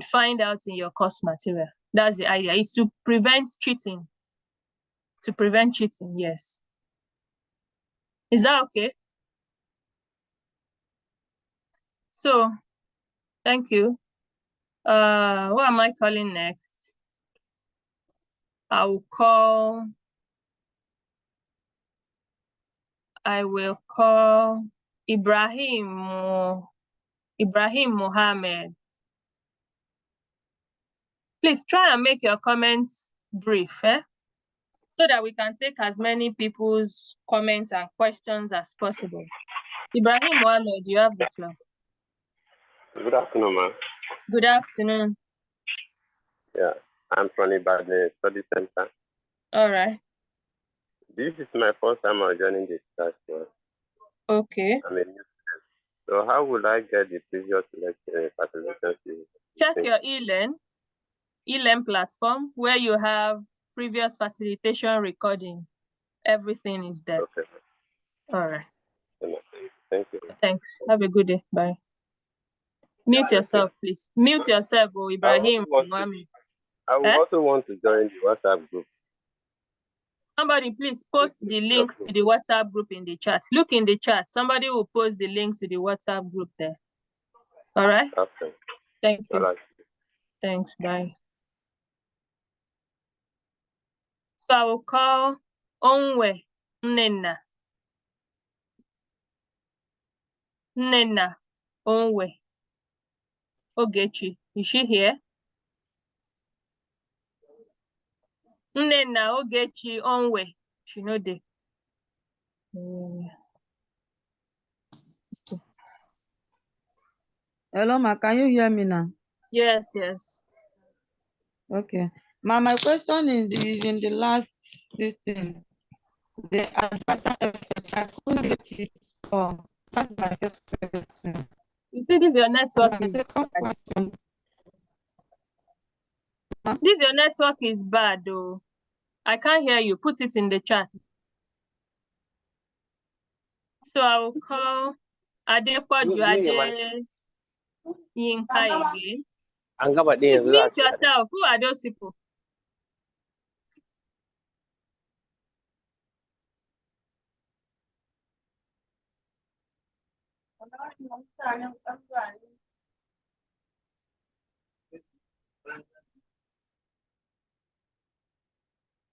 find out in your course material. That's the idea. It's to prevent cheating. To prevent cheating, yes. Is that okay? So, thank you. What am I calling next? I will call Ibrahim Mohammed. Please try and make your comments brief, so that we can take as many people's comments and questions as possible. Ibrahim Mohammed, you have the floor. Good afternoon, ma'am. Good afternoon. Yeah, I'm from Ibadan Study Center. All right. This is my first time joining this class. Okay. I'm a new student. So how would I get the previous lecture in facilitation? Check your e-learn platform where you have previous facilitation recording. Everything is there. Okay. All right. Thank you. Thanks. Have a good day. Bye. Mute yourself, please. Mute yourself, Ibrahim. I would also want to join the WhatsApp group. Somebody please post the link to the WhatsApp group in the chat. Look in the chat. Somebody will post the link to the WhatsApp group there. All right? Okay. Thank you. All right. Thanks. Bye. So I will call Onwe Nnenna. Nnenna Onwe Ogechi. Is she here? Nnenna Ogechi Onwe. She know the. Hello, ma. Can you hear me now? Yes, yes. Okay. My question is in the last thing. The advisor effect, I couldn't get it. That's my first question. You see, this your network My is second bad. question. Huh? This your network is bad, though. I can't hear you. Put it in the chat. So I will call Adepoju Yinka again. Please mute yourself. Who are those people?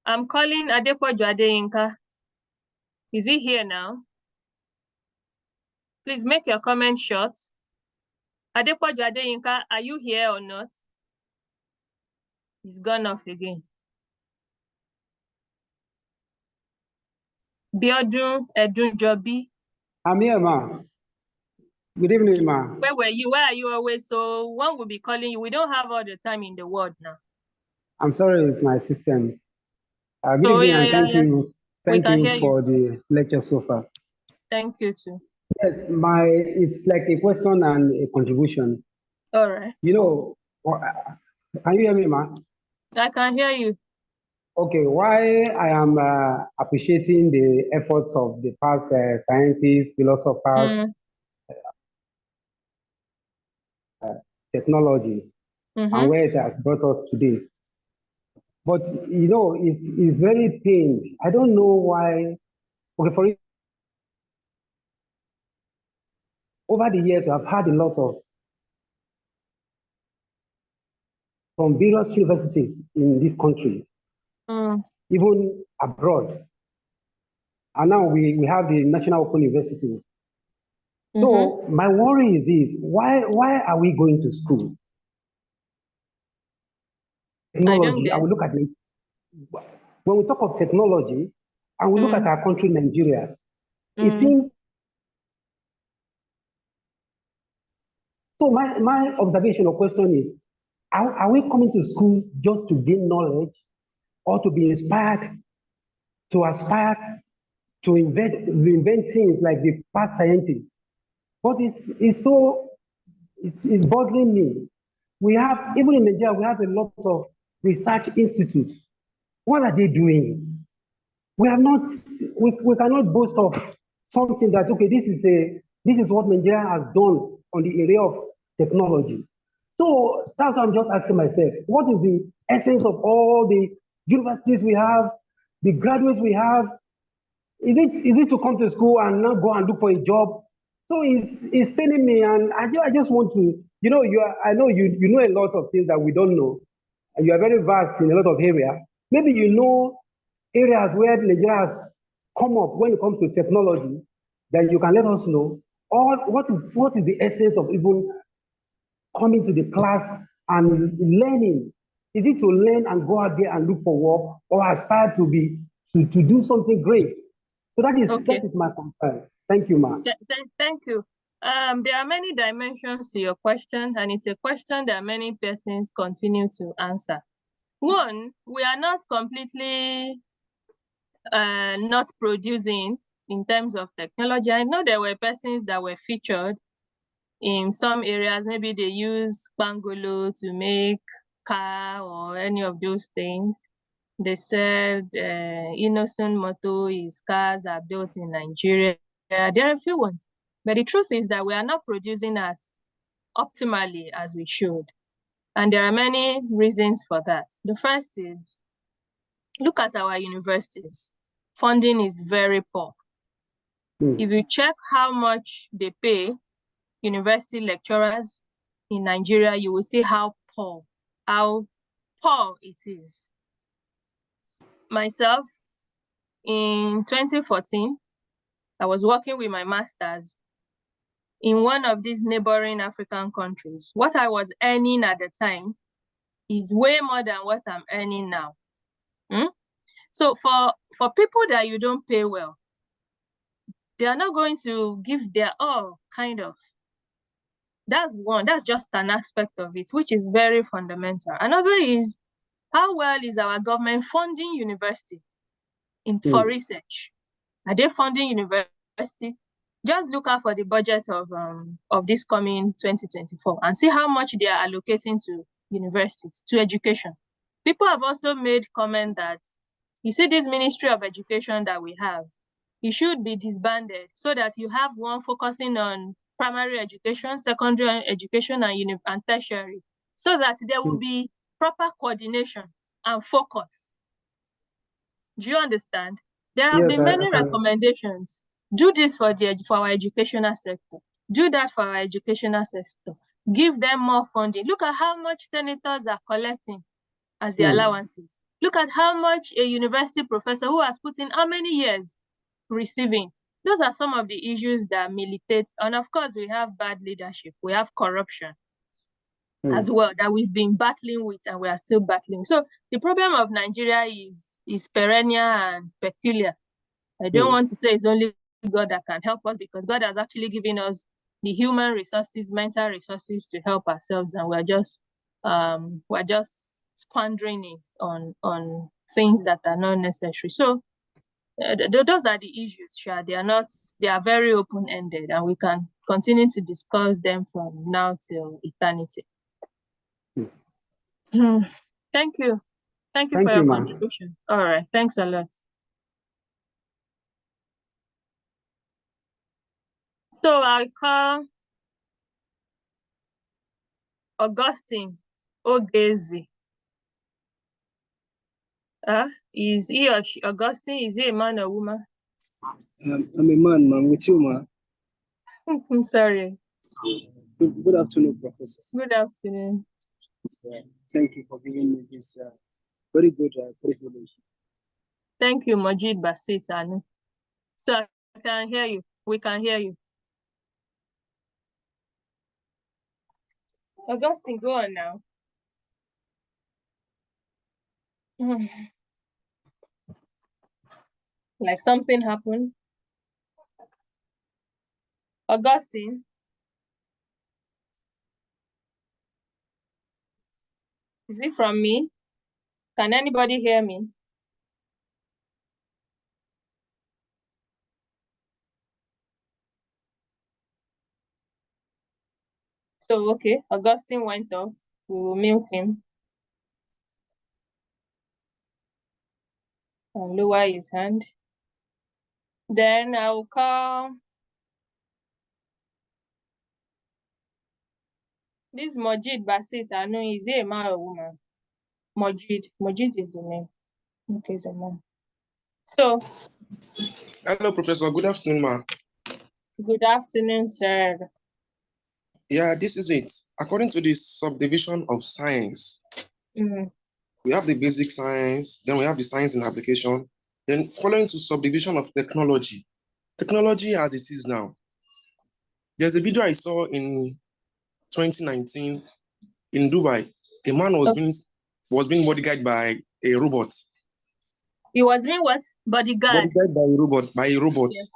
I'm calling Adepoju Adeyinka. Is he here now? Please make your comment short. Adepoju Adeyinka, are you here or not? He's gone off again. Biodun Edunjobi. I'm here, ma. Good evening, ma. Where were you? Where are you always? So one will be calling you. We don't have all the time in the world now. I'm sorry, it's my system. Good evening, and thank you. Thank you for the lecture so far. Thank you too. Yes, it's like a question and a contribution. All right. You know, can you hear me, ma? I can hear you. Okay, why I am appreciating the efforts of the past scientists, philosophers, technology, and where it has brought us today. But, you know, it's very pained. I don't know why. Okay, for over the years, we have had a lot of, from various universities in this country, even abroad. And now we have the National Open University. So my worry is this: why are we going to school? Technology, and we look at it. When we talk of technology, and we look at our country, Nigeria, it seems. So my observation or question is: are we coming to school just to gain knowledge, or to be inspired, to aspire to invent things like the past scientists? But it's bothering me. We have, even in Nigeria, we have a lot of research institutes. What are they doing? We cannot boast of something that, okay, this is what Nigeria has done on the area of technology. So that's what I'm just asking myself. What is the essence of all the universities we have, the graduates we have? Is it to come to school and not go and look for a job? So it's paining me, and I just want to, I know you know a lot of things that we don't know, and you are very vast in a lot of area. Maybe you know areas where Nigeria has come up when it comes to technology that you can let us know. Or what is the essence of even coming to the class and learning? Is it to learn and go out there and look for work, or aspire to do something great? So that is my concern. Thank you, ma'am. Thank you. There are many dimensions to your question, and it's a question that many persons continue to answer. One, we are not completely not producing in terms of technology. I know there were persons that were featured in some areas. Maybe they use Bangolo to make car or any of those things. They said innocent motto is cars are built in Nigeria. There are a few ones, but the truth is that we are not producing as optimally as we should. And there are many reasons for that. The first is, look at our universities. Funding is very poor. If you check how much they pay university lecturers in Nigeria, you will see how poor it is. Myself, in 2014, I was working with my master's in one of these neighboring African countries. What I was earning at the time is way more than what I'm earning now. So for people that you don't pay well, they are not going to give their all, kind of. That's one. That's just an aspect of it, which is very fundamental. Another is, how well is our government funding university for research? Are they funding university? Just look out for the budget of this coming 2024 and see how much they are allocating to universities, to education. People have also made comment that, you see, this Ministry of Education that we have, it should be disbanded so that you have one focusing on primary education, secondary education, and tertiary, so that there will be proper coordination and focus. Do you understand? There have been many recommendations. Do this for our educational sector. Do that for our educational sector. Give them more funding. Look at how much senators are collecting as the allowances. Look at how much a university professor who has put in how many years receiving. Those are some of the issues that militate. And of course, we have bad leadership. We have corruption as well that we've been battling with, and we are still battling. So the problem of Nigeria is perennial and peculiar. I don't want to say it's only God that can help us, because God has actually given us the human resources, mental resources to help ourselves, and we're just squandering it on things that are not necessary. So those are the issues, Sha. They are very open-ended, and we can continue to discuss them from now till eternity. Thank you. Thank you for your contribution. All right. Thanks a lot. So I call Augustine Ogezi. Is he or she, Augustine, is he a man or woman? I'm a man, man, with you, man. I'm sorry. Good afternoon, Professor. Good afternoon. Thank you for giving me this very good presentation. Thank you, Majid Basit Anu. So I can hear you. We can hear you. Augustine, go on now. Like something happened. Augustine. Is it from me? Can anybody hear me? So, okay, Augustine went off. We will mute him and lower his hand. Then I will call this Mojid Basit. I know he's a man or woman. Mojid is the name. Okay, it's a man. So, Hello, Professor. Good afternoon, ma. good afternoon, sir. Yeah, this is it. According to the subdivision of science, we have the basic science, then we have the science in application, then following to subdivision of technology. Technology as it is now. There's a video I saw in 2019 in Dubai. A man was being bodyguarded by a robot. He was being what? Bodyguard. Bodyguarded by a robot. Yes.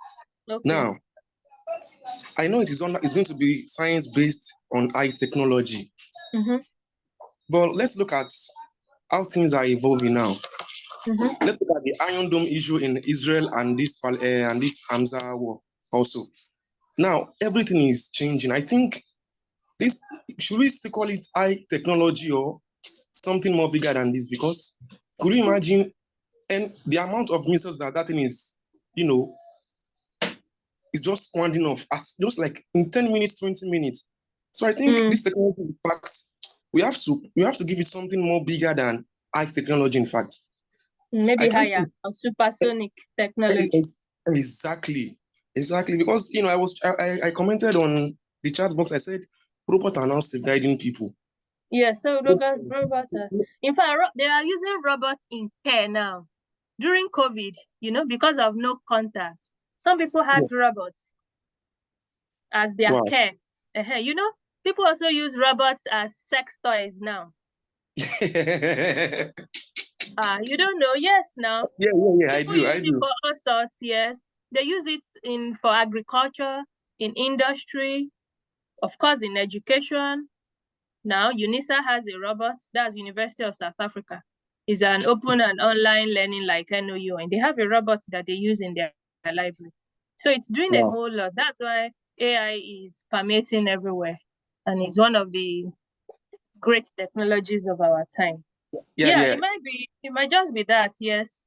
Okay. Now, I know it's going to be science based on high technology. But let's look at how things are evolving now. Let's look at the Iron Dome issue in Israel and this Hamza war also. Now, everything is changing. I think this, should we still call it high technology or something more bigger than this? Because could you imagine, and the amount of missiles that thing is, is just squandering off at just like in 10 minutes, 20 minutes. So I think this technology, in fact, we have to give it something more bigger than high technology, in fact. Maybe higher or supersonic technology. Exactly. Because I commented on the chat box. I said robots are now guiding people. Yeah, so robots are, in fact, they are using robots in care now. During COVID, because of no contact, some people had robots as their care. People also use robots as sex toys now. You don't know? Yes, now. Yeah, I do. Use it for all sorts. Yes, they use it for agriculture, in industry, of course, in education. Now, UNISA has a robot. That's University of South Africa. It's an open and online learning like NOU, and they have a robot that they use in their library. So it's doing a whole lot. That's why AI is permeating everywhere, and it's one of the great technologies of our time. Yeah. It might just be that, yes.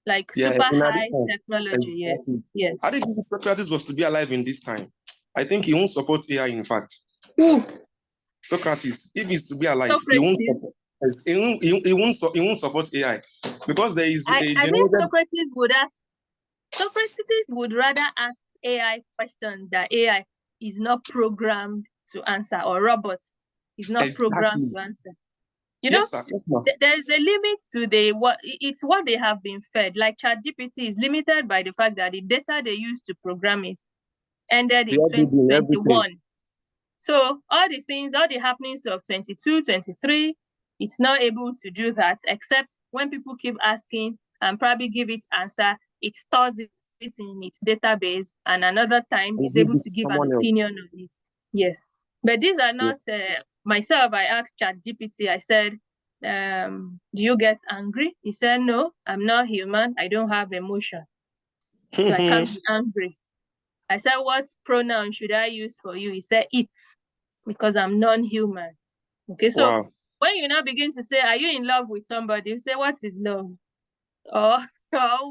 Like super high technology, exactly. yes. I didn't think Socrates was to be alive in this time. I think he won't support AI, in fact. Who? Socrates, if he's to be alive, he won't support AI. Because there is I think Socrates would rather ask AI questions that AI is not programmed to answer, or robots is not programmed to answer. Yes, sir. There is a limit to it's what they have been fed. Like ChatGPT is limited by the fact that the data they used to program it ended in 2021. So all the happenings of 22, 23, it's not able to do that, except when people keep asking and probably give it answer, it stores it in its database, and another time it's able to give an opinion on it. Yes. But these are not, myself, I asked ChatGPT, I said, do you get angry? He said, no, I'm not human. I don't have emotion. So I can't be angry. I said, what pronoun should I use for you? He said, it, because I'm non-human. Okay, so when you now begin to say, are you in love with somebody? You say, what is love? Or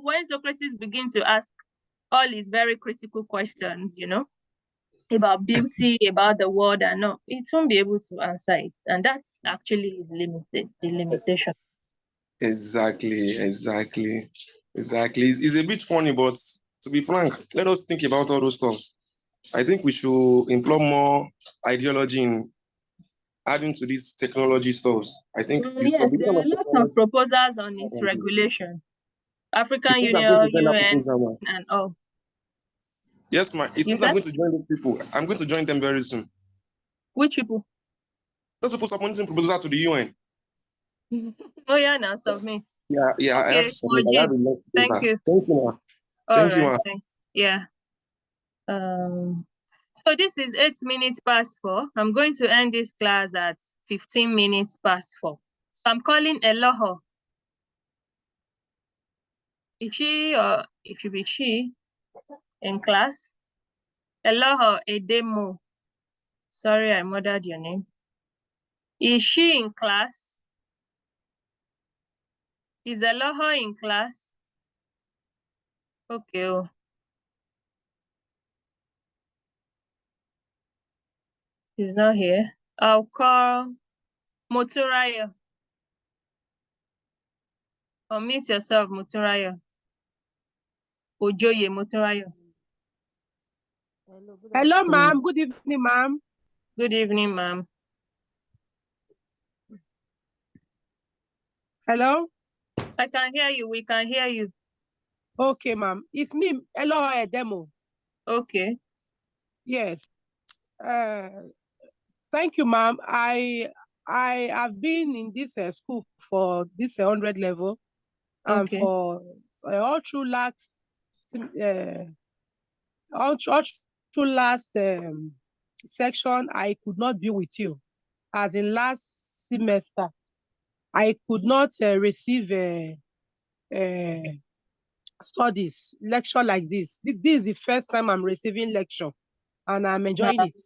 when Socrates begins to ask all these very critical questions, about beauty, about the world, and no, it won't be able to answer it. And that's actually the limitation. Exactly. It's a bit funny, but to be frank, let us think about all those stuff. I think we should employ more ideology in adding to these technology stuff. I think yes, there are lots of proposals on its regulation. African Union, UN, and all. Yes, ma'am. It seems I'm going to join those people. I'm going to join them very soon. Which people? Those people submitting proposal to the UN. Oh yeah, now submit. Yeah. Okay, I have to submit. Thank you. Thank you, ma'am. Thank you, ma'am. Thanks. Yeah. So this is 8 minutes past 4. I'm going to end this class at 15 minutes past 4. So I'm calling Eloho. If she or it should be she in class. Eloho Edemo. Sorry, I murdered your name. Is she in class? Is Eloho in class? Okay. Oh. He's not here. I'll call Moturayo. Unmute yourself, Moturayo. Ojoye Moturayo. Hello, ma'am. Good evening, ma'am. Good evening, ma'am. Hello? I can hear you. We can hear you. Okay, ma'am. It's me, Hello, Demo. Okay. Yes. Thank you, ma'am. I have been in this school for this 100 level, and Okay. for all through last section, I could not be with you. As in last semester, I could not receive studies, lecture like this. This is the first time I'm receiving lecture, and I'm enjoying it.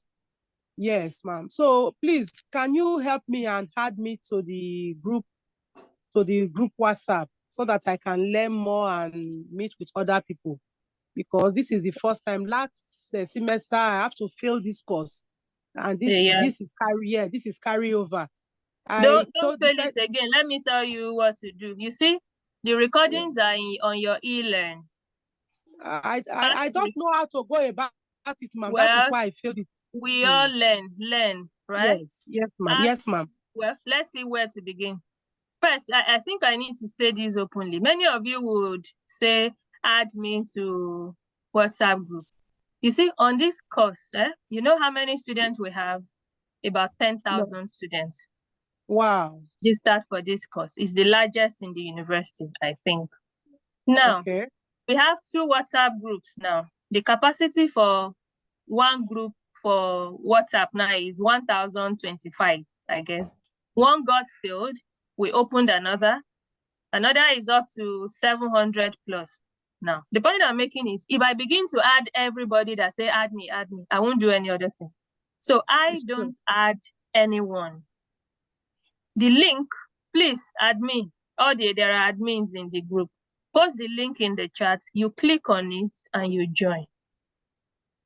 Yes, ma'am. So please, can you help me and add me to the group WhatsApp, so that I can learn more and meet with other people? Because this is the first time. Last semester, I have to fail this course, and this is carry over. Don't fail it again. Let me tell you what to do. You see, the recordings are on your e-learn. I don't know how to go about it, ma'am. Well, that is why I failed it. We all learn, right? Yes, ma'am. Yes, ma'am. Well, let's see where to begin. First, I think I need to say this openly. Many of you would say, add me to WhatsApp group. You see, on this course, you know how many students we have? About 10,000 students. Wow. Registered for this course. It's the largest in the university, I think. Now, we have 2 WhatsApp groups now. The capacity for one group for WhatsApp now is 1,025, I guess. One got filled. We opened another. Another is up to 700 plus. Now, the point I'm making is, if I begin to add everybody that say, add me, I won't do any other thing. So I don't add anyone. The link, please add me. There are admins in the group. Post the link in the chat. You click on it and you join.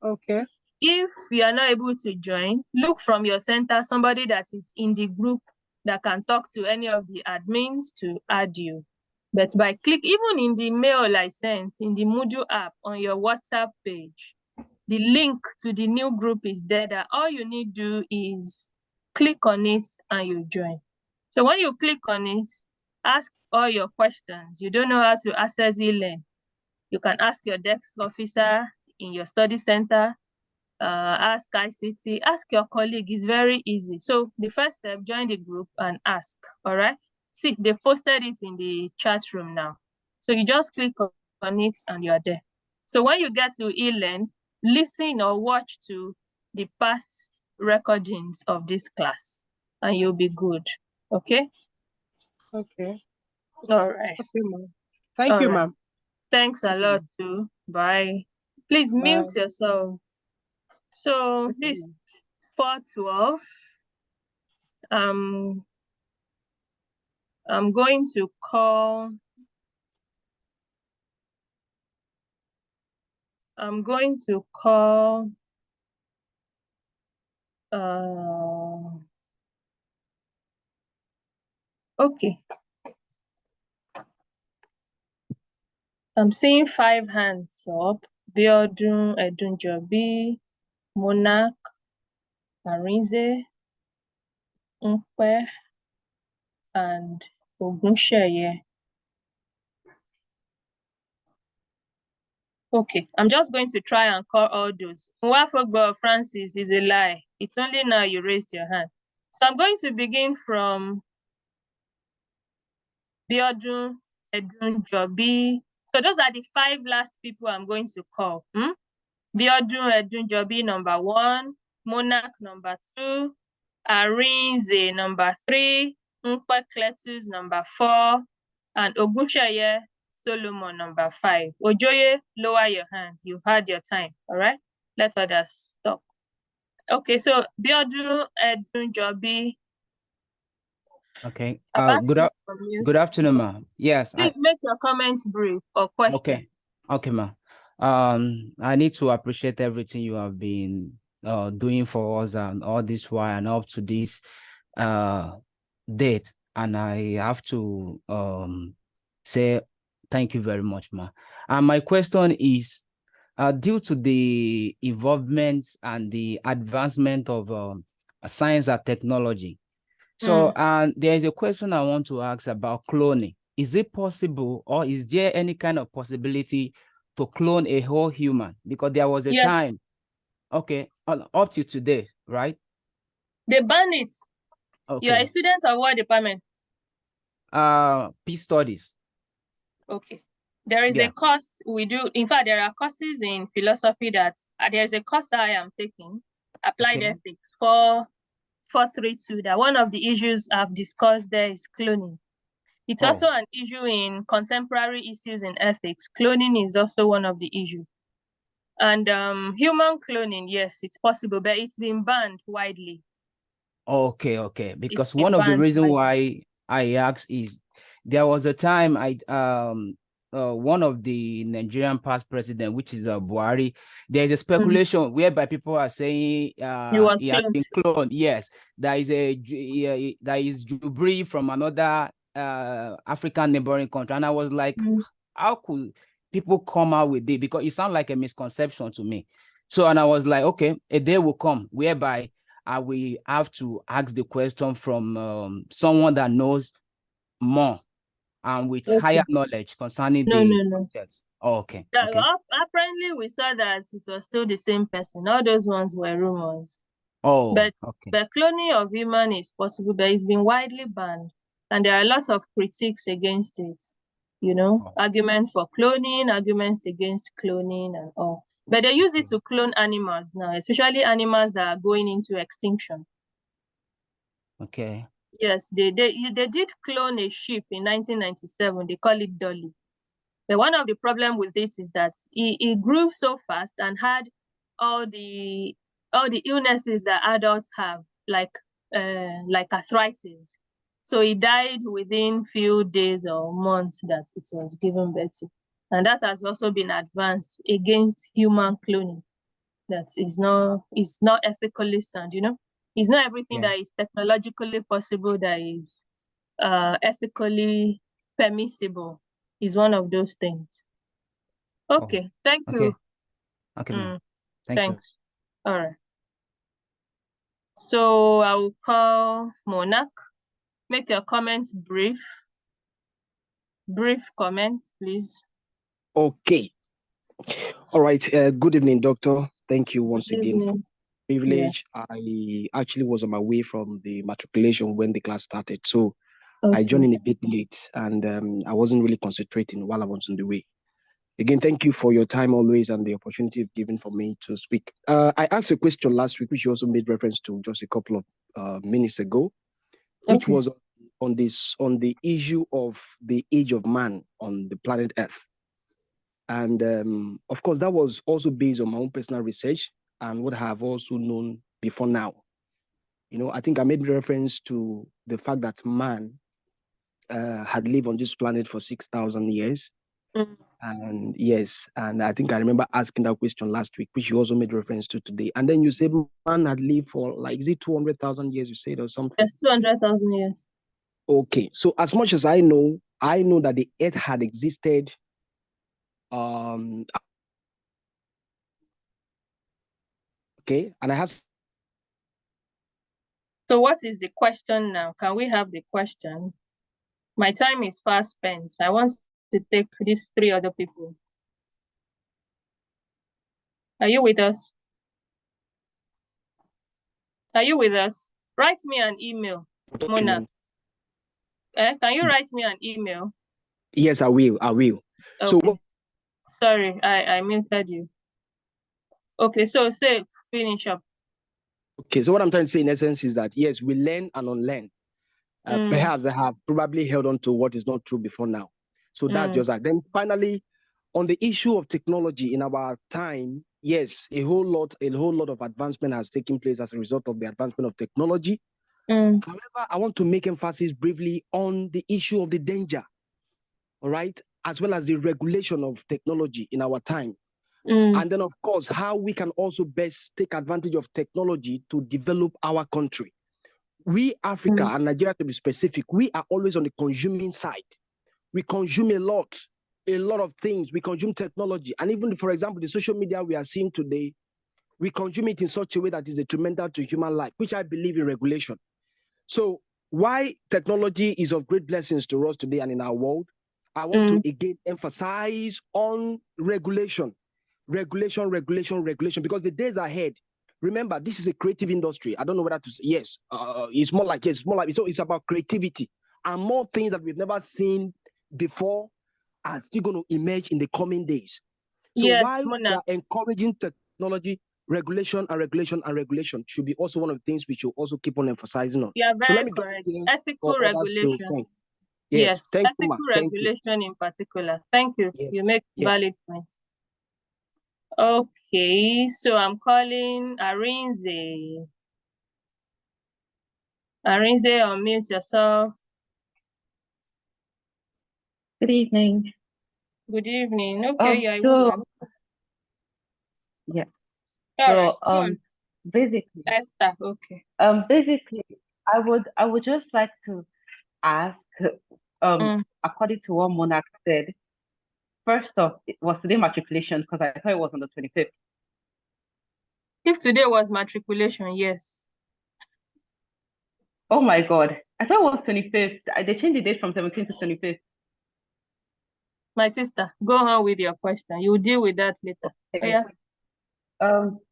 Okay. If you are not able to join, look from your center, somebody that is in the group that can talk to any of the admins to add you. But by click, even in the mail I sent, in the Moodle app on your WhatsApp page, the link to the new group is there. That all you need to do is click on it and you join. So when you click on it, ask all your questions. You don't know how to access e-learn. You can ask your desk officer in your study center, ask ICT, ask your colleague. It's very easy. So the first step, join the group and ask, all right? See, they posted it in the chat room now. So you just click on it and you're there. So when you get to e-learn, listen or watch to the past recordings of this class and you'll be good, okay? Okay. All right. Okay, ma'am. Thank you, ma'am. Thanks a lot too. Bye. Please mute yourself. So this 412, I'm going to call okay. I'm seeing 5 hands up. Biodun, Edunjobi, Monarch, Arinze, Nkwe, and Ogunsheye. Okay, I'm just going to try and call all those. Nwafogbo Francis is a lie. It's only now you raised your hand. So I'm going to begin from Biodun, Edunjobi. So those are the 5 last people I'm going to call. Biodun, Edunjobi, number 1. Monarch, number 2. Arinze, number 3. Nkwe Cletus, number 4. And Ogunsheye Solomon, number 5. Ojoye, lower your hand. You've had your time. All right? Let others talk. Okay, so Biodu Edunjobi. Okay. Good afternoon, ma. Yes. Please make your comments brief or question. Okay. Okay, ma. I need to appreciate everything you have been doing for us and all this while and up to this date. And I have to say thank you very much, ma. And my question is, due to the involvement and the advancement of science and technology, so there is a question I want to ask about cloning. Is it possible, or is there any kind of possibility to clone a whole human? Because there was a time, okay, up to today, right? They ban it. Okay. You're a student of what department? Peace studies. Okay. There is a course we do. In fact, there are courses in philosophy that there's a course I am taking, applied ethics, 432. That one of the issues I've discussed there is cloning. It's also an issue in contemporary issues in ethics. Cloning is also one of the issues. And human cloning, yes, it's possible, but it's been banned widely. Okay. Because one of the reasons why I asked is there was a time one of the Nigerian past president, which is Buhari, there's a speculation whereby people are saying he has been cloned. Yes, there is Jubri from another African neighboring country, and I was like, how could people come out with it? Because it sounds like a misconception to me. So, and I was like, okay, a day will come whereby I will have to ask the question from someone that knows more and with higher knowledge concerning No. Okay. Apparently, we saw that it was still the same person. All those ones were rumors. But cloning of human is possible, but it's been widely banned. And there are lots of critiques against it. You know, arguments for cloning, arguments against cloning and all. But they use it to clone animals now, especially animals that are going into extinction. Okay. Yes, they did clone a sheep in 1997. They call it Dolly. But one of the problems with it is that it grew so fast and had all the illnesses that adults have, like arthritis. So it died within few days or months that it was given birth to. And that has also been advanced against human cloning. That is not ethically sound, you know? It's not everything that is technologically possible that is ethically permissible. Is one of those things. Okay, thank you. Okay, thanks. You. All right. So I will call Monarch. Make your comments brief. Brief comments, please. Okay. All right. Good evening, Doctor. Thank you once again for the privilege. Yes. I actually was on my way from the matriculation when the class started. So I joined in a bit late and I wasn't really concentrating while I was on the way. Again, thank you for your time always and the opportunity you've given for me to speak. I asked a question last week, which you also made reference to just a couple of minutes ago, which was on the issue of the age of man on the planet Earth. And of course, that was also based on my own personal research and what I have also known before now. You know, I think I made reference to the fact that man had lived on this planet for 6,000 years. And yes, and I think I remember asking that question last week, which you also made reference to today. And then you said man had lived for, like, is it 200,000 years you said or something? Yes, 200,000 years. Okay, so as much as I know that the earth had existed okay, and I have. So what is the question now? Can we have the question? My time is fast spent. I want to take these three other people. Are you with us? Are you with us? Write me an email, Mona. Can you write me an email? Yes, I will. Okay. So sorry, I muted you. Okay, so say finish up. Okay, so what I'm trying to say in essence is that yes, we learn and unlearn. Perhaps I have probably held on to what is not true before now. So that's just that. Then finally, on the issue of technology in our time, yes, a whole lot of advancement has taken place as a result of the advancement of technology. However, I want to make emphasis briefly on the issue of the danger, all right, as well as the regulation of technology in our time. And then, of course, how we can also best take advantage of technology to develop our country. We, Africa and Nigeria to be specific, we are always on the consuming side. We consume a lot of things. We consume technology. And even, for example, the social media we are seeing today, we consume it in such a way that is detrimental to human life, which I believe in regulation. So why technology is of great blessings to us today and in our world, I want to again emphasize on regulation, because the days ahead, remember, this is a creative industry. I don't know whether to say, yes, it's more like so it's about creativity and more things that we've never seen before are still going to emerge in the coming days. So yes, while we are encouraging technology, regulation should be also one of the things we should also keep on emphasizing on. You are So let very me correct. Ethical regulation. Yes, thank you, ethical regulation in particular. Thank you. Yeah. You make valid points. Okay, so I'm calling Arinze. Arinze, unmute yourself. Good evening. Good evening. Okay, you're a woman. Yeah. All So right, basically, Esther, okay. Basically, I would just like to ask, according to what Monarch said, first off, it was today matriculation because I thought it was on the 25th. If today was matriculation, yes. Oh my God. I thought it was 25th. They changed the date from 17th to 25th. My sister, go on with your question. You'll deal with that later. Okay. Yeah.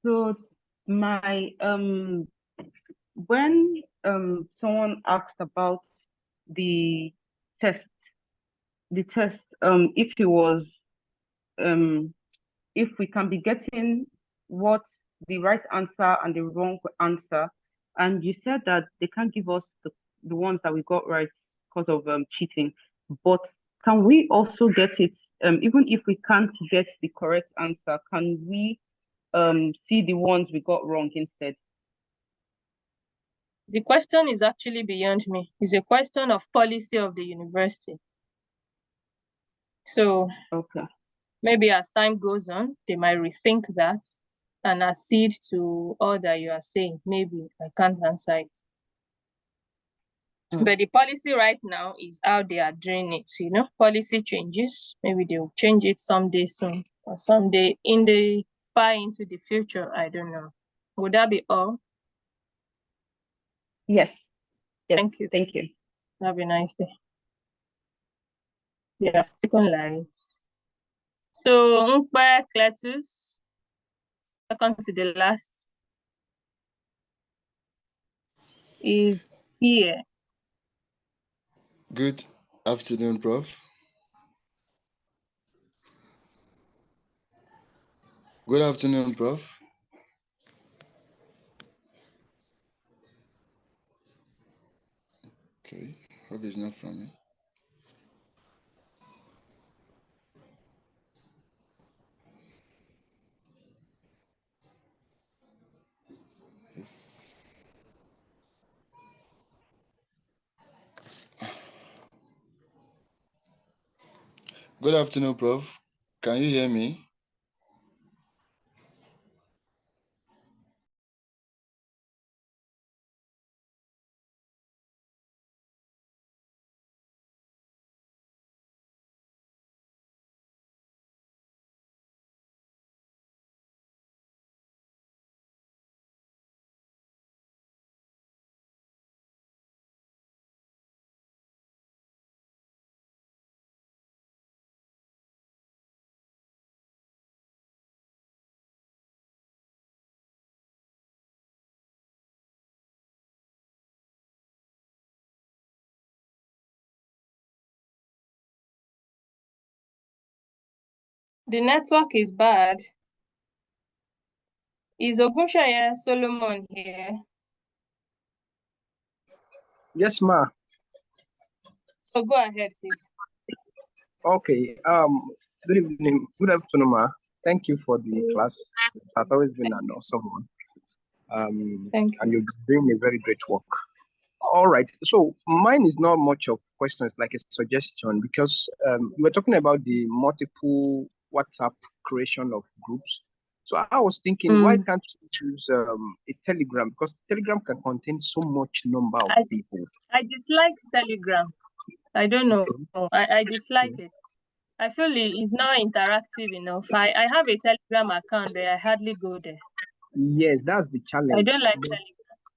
So my when someone asked about the test, if it was if we can be getting what the right answer and the wrong answer, and you said that they can't give us the ones that we got right because of cheating, but can we also get it, even if we can't get the correct answer, can we see the ones we got wrong instead? The question is actually beyond me. It's a question of policy of the university. So okay, maybe as time goes on, they might rethink that and accede to all that you are saying. Maybe I can't answer it. But the policy right now is how they are doing it. You know, policy changes. Maybe they will change it someday soon or someday in the far into the future. I don't know. Would that be all? Yes. Thank you. Thank you. Have a nice day. Yeah, second line. So Nkwe Cletus, second to the last, is here. Good afternoon, Prof. Good afternoon, Prof. Okay, hope it's not from me. Yes. Good afternoon, Prof. Can you hear me? The network is bad. Is Ogunshaya Solomon here? Yes, ma. So go ahead, please. Okay. Good evening. Good afternoon, ma. thank you for the class. It has always been an awesome one. Thank you. And you're doing a very great work. All right. So mine is not much of questions, like a suggestion, because you were talking about the multiple WhatsApp creation of groups. So I was thinking, why can't you choose a Telegram? Because Telegram can contain so much number of people. I dislike Telegram. I don't know. I dislike it. I feel it's not interactive enough. I have a Telegram account, but I hardly go there. Yes, that's the challenge. I don't like Telegram.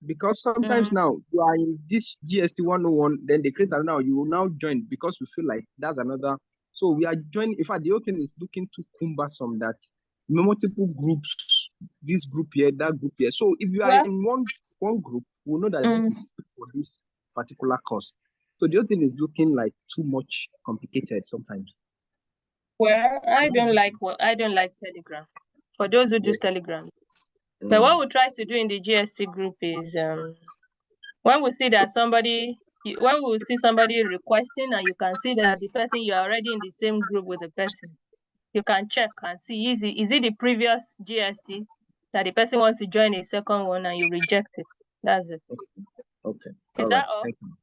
Because sometimes now you are in this GST 101, then they create now, you will now join because we feel like that's another. So we are joining. In fact, the whole thing is looking too cumbersome that multiple groups, this group here, that group here. So if you are in one group, we'll know that this is for this particular course. So the whole thing is looking like too much complicated sometimes. Well, I don't like Telegram. For those who do Telegram. But what we try to do in the GST group is when we see that somebody requesting and you can see that the person, you're already in the same group with the person, you can check and see, is it the previous GST that the person wants to join a second one and you reject it. That's it. Okay. Is that all? Thank you.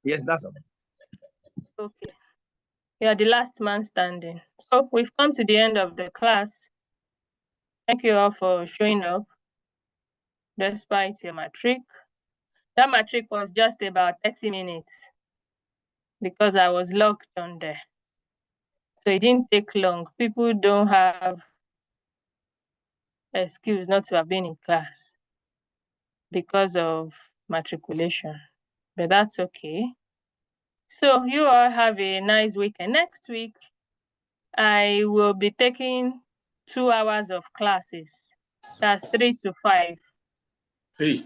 Yes, that's all. Okay. You are the last man standing. So we've come to the end of the class. Thank you all for showing up despite your matric. That matric was just about 30 minutes because I was logged on there. So it didn't take long. People don't have excuse not to have been in class because of matriculation, but that's okay. So you all have a nice weekend. Next week, I will be taking 2 hours of classes. That's 3 to 5. Hey.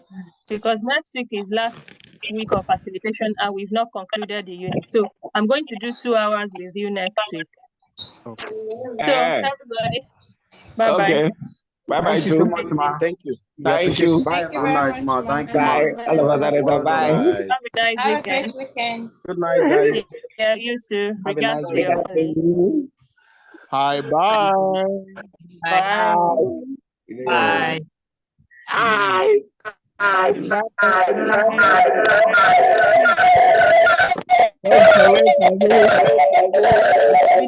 Because next week is last week of facilitation and we've not concluded the unit. So I'm going to do 2 hours with you next week. Okay. So everybody, bye-bye. Okay. Bye-bye, Thank you so too. much, ma. Thank you. We appreciate it. Bye. Thank you very much, ma. Thank you, Bye. ma. All of us are bye. Have a nice Have a weekend. great weekend. Good night, guys. Yeah, you too. Have a Regards nice to your weekend. colleague. Hi, bye. Bye. Bye. Hi. Hi. Bye.